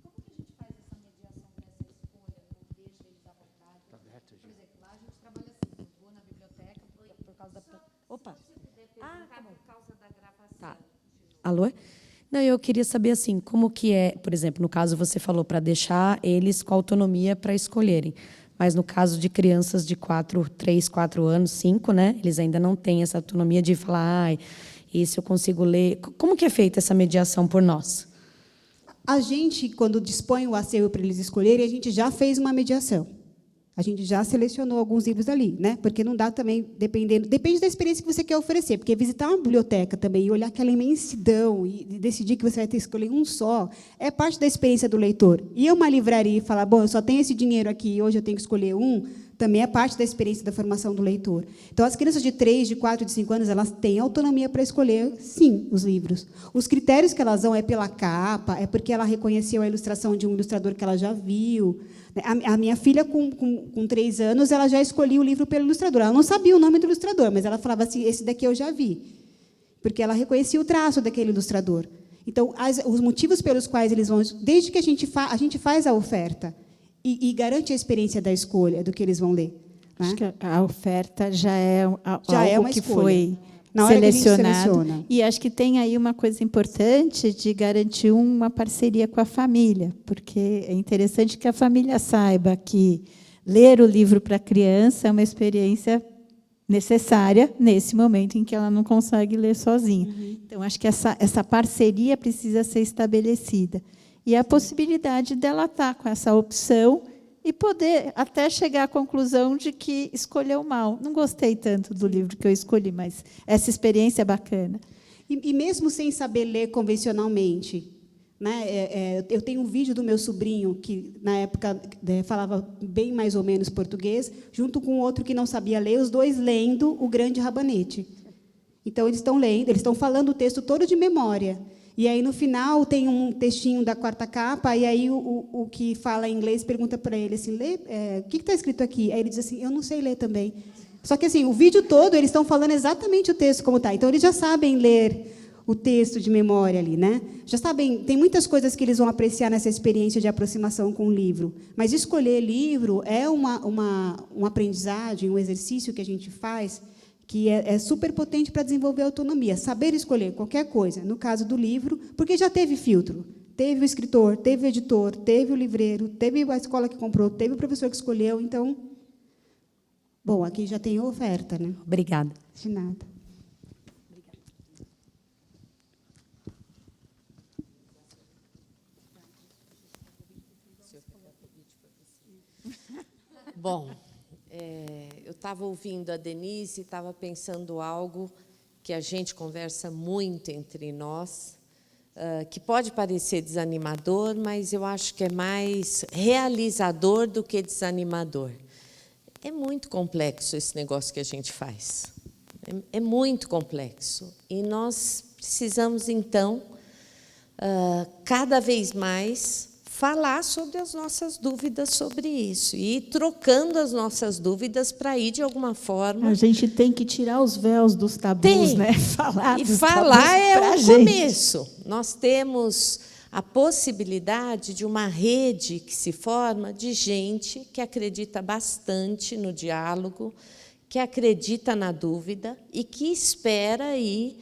Como que a gente faz essa mediação dessa escolha? Não deixa eles à vontade? Por exemplo, lá a gente trabalha assim, eu vou na biblioteca por causa da... Opa! Por causa da gravação. Tá. Alô? Não, eu queria saber assim, como que é, por exemplo, no caso você falou para deixar eles com autonomia para escolherem. Mas, no caso de crianças de 3, 4 anos, 5, né, eles ainda não têm essa autonomia de falar, isso eu consigo ler. Como que é feita essa mediação por nós? A gente, quando dispõe o acervo para eles escolherem, a gente já fez uma mediação. A gente já selecionou alguns livros ali, né? Porque não dá também, depende da experiência que você quer oferecer, porque visitar uma biblioteca também e olhar aquela imensidão e decidir que você vai ter que escolher um só, é parte da experiência do leitor. Ir a uma livraria e falar, bom, eu só tenho esse dinheiro aqui e hoje eu tenho que escolher um, também é parte da experiência da formação do leitor. Então, as crianças de 3, de 4, de 5 anos, elas têm autonomia para escolher, sim, os livros. Os critérios que elas dão é pela capa, é porque ela reconheceu a ilustração de um ilustrador que ela já viu. A minha filha, com 3 anos, ela já escolhia o livro pelo ilustrador. Ela não sabia o nome do ilustrador, mas ela falava assim, esse daqui eu já vi, porque ela reconhecia o traço daquele ilustrador. Então, os motivos pelos quais eles vão... Desde que a gente faz a oferta e garante a experiência da escolha, do que eles vão ler. Né? Acho que a oferta já é algo uma que escolha. foi Na hora selecionado. que a gente seleciona. E acho que tem aí uma coisa importante de garantir uma parceria com a família, porque é interessante que a família saiba que ler o livro para a criança é uma experiência necessária nesse momento em que ela não consegue ler sozinha. Então, acho que essa parceria precisa ser estabelecida. E a possibilidade dela estar com essa opção e poder até chegar à conclusão de que escolheu mal. Não gostei tanto do livro que eu escolhi, mas essa experiência é bacana. E mesmo sem saber ler convencionalmente, né? Eu tenho um vídeo do meu sobrinho, que, na época, falava bem mais ou menos português, junto com outro que não sabia ler, os dois lendo O Grande Rabanete. Então, eles estão lendo, eles estão falando o texto todo de memória. E aí, no final, tem um textinho da 4ª capa, e aí o que fala em inglês pergunta para ele assim, o que está escrito aqui? Aí ele diz assim, eu não sei ler também. Só que, assim, o vídeo todo, eles estão falando exatamente o texto como está. Então, eles já sabem ler o texto de memória ali, né? Já sabem, tem muitas coisas que eles vão apreciar nessa experiência de aproximação com o livro. Mas escolher livro é uma aprendizagem, um exercício que a gente faz que é super potente para desenvolver a autonomia. Saber escolher qualquer coisa, no caso do livro, porque já teve filtro. Teve o escritor, teve o editor, teve o livreiro, teve a escola que comprou, teve o professor que escolheu. Então, bom, aqui já tem oferta, né? Obrigada. De nada. Bom, eu estava ouvindo a Denise e estava pensando algo que a gente conversa muito entre nós, que pode parecer desanimador, mas eu acho que é mais realizador do que desanimador. É muito complexo esse negócio que a gente faz. É muito complexo. E nós precisamos, então, cada vez mais falar sobre as nossas dúvidas sobre isso e ir trocando as nossas dúvidas para ir, de alguma forma... A gente tem que tirar os véus dos tabus, né? Falar e dos falar tabus é pra o gente. começo. Nós temos a possibilidade de uma rede que se forma de gente que acredita bastante no diálogo, que acredita na dúvida e que espera ir,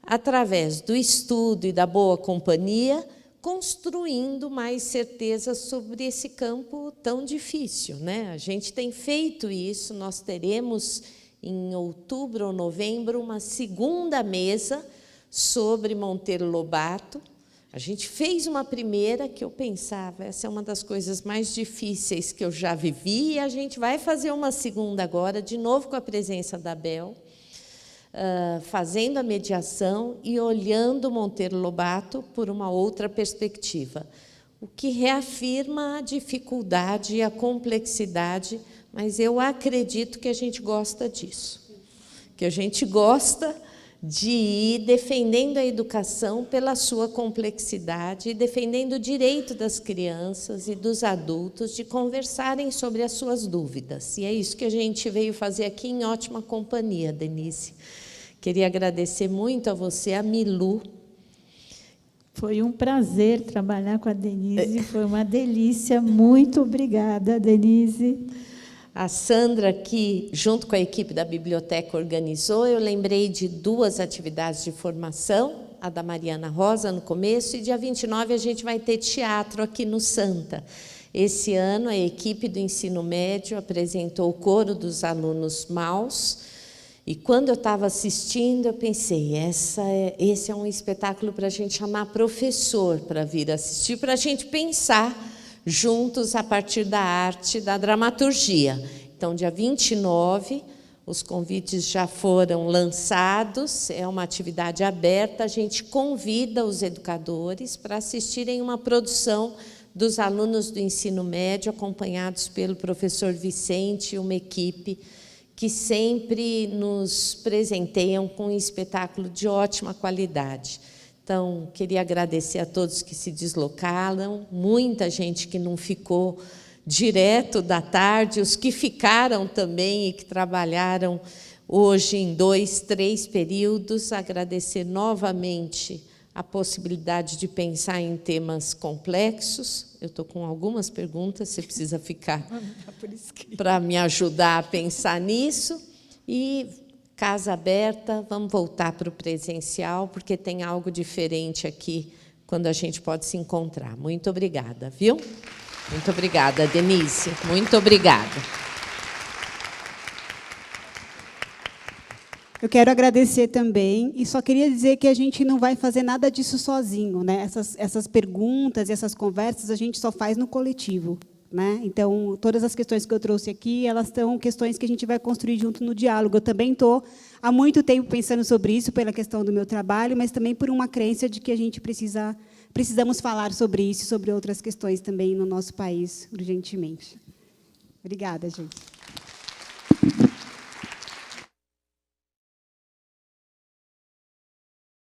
através do estudo e da boa companhia, construindo mais certezas sobre esse campo tão difícil, né? A gente tem feito isso, nós teremos, em outubro ou novembro, uma segunda mesa sobre Monteiro Lobato. A gente fez uma primeira que eu pensava, essa é uma das coisas mais difíceis que eu já vivi, e a gente vai fazer uma segunda agora, de novo com a presença da Bel, fazendo a mediação e olhando Monteiro Lobato por uma outra perspectiva, o que reafirma a dificuldade e a complexidade, mas eu acredito que a gente gosta disso, que a gente gosta de ir defendendo a educação pela sua complexidade e defendendo o direito das crianças e dos adultos de conversarem sobre as suas dúvidas. E é isso que a gente veio fazer aqui em ótima companhia, Denise. Queria agradecer muito a você, a Milu. Foi um prazer trabalhar com a Denise, foi uma delícia. Muito obrigada, Denise. A Sandra, que, junto com a equipe da biblioteca, organizou, eu lembrei de 2 atividades de formação, a da Mariana Rosa, no começo, e dia 29 a gente vai ter teatro aqui no Santa. Esse ano, a equipe do ensino médio apresentou o coro dos alunos maus, e, quando eu estava assistindo, eu pensei, esse é um espetáculo para a gente chamar professor para vir assistir, para a gente pensar juntos a partir da arte, da dramaturgia. Então, dia 29, os convites já foram lançados, é uma atividade aberta, a gente convida os educadores para assistirem uma produção dos alunos do ensino médio, acompanhados pelo professor Vicente e uma equipe que sempre nos presenteiam com um espetáculo de ótima qualidade. Então, queria agradecer a todos que se deslocaram, muita gente que não ficou direto da tarde, os que ficaram também e que trabalharam hoje em 2, 3 períodos. Agradecer novamente a possibilidade de pensar em temas complexos. Eu estou com algumas perguntas, você precisa ficar para me ajudar a pensar nisso. E casa aberta, vamos voltar para o presencial, porque tem algo diferente aqui quando a gente pode se encontrar. Muito obrigada, viu? Muito obrigada, Denise. Muito obrigada. Eu quero agradecer também, e só queria dizer que a gente não vai fazer nada disso sozinho, né? Essas perguntas e essas conversas a gente só faz no coletivo, né? Então, todas as questões que eu trouxe aqui, elas são questões que a gente vai construir junto no diálogo. Eu também estou há muito tempo pensando sobre isso, pela questão do meu trabalho, mas também por uma crença de que a gente precisamos falar sobre isso e sobre outras questões também no nosso país, urgentemente. Obrigada, gente.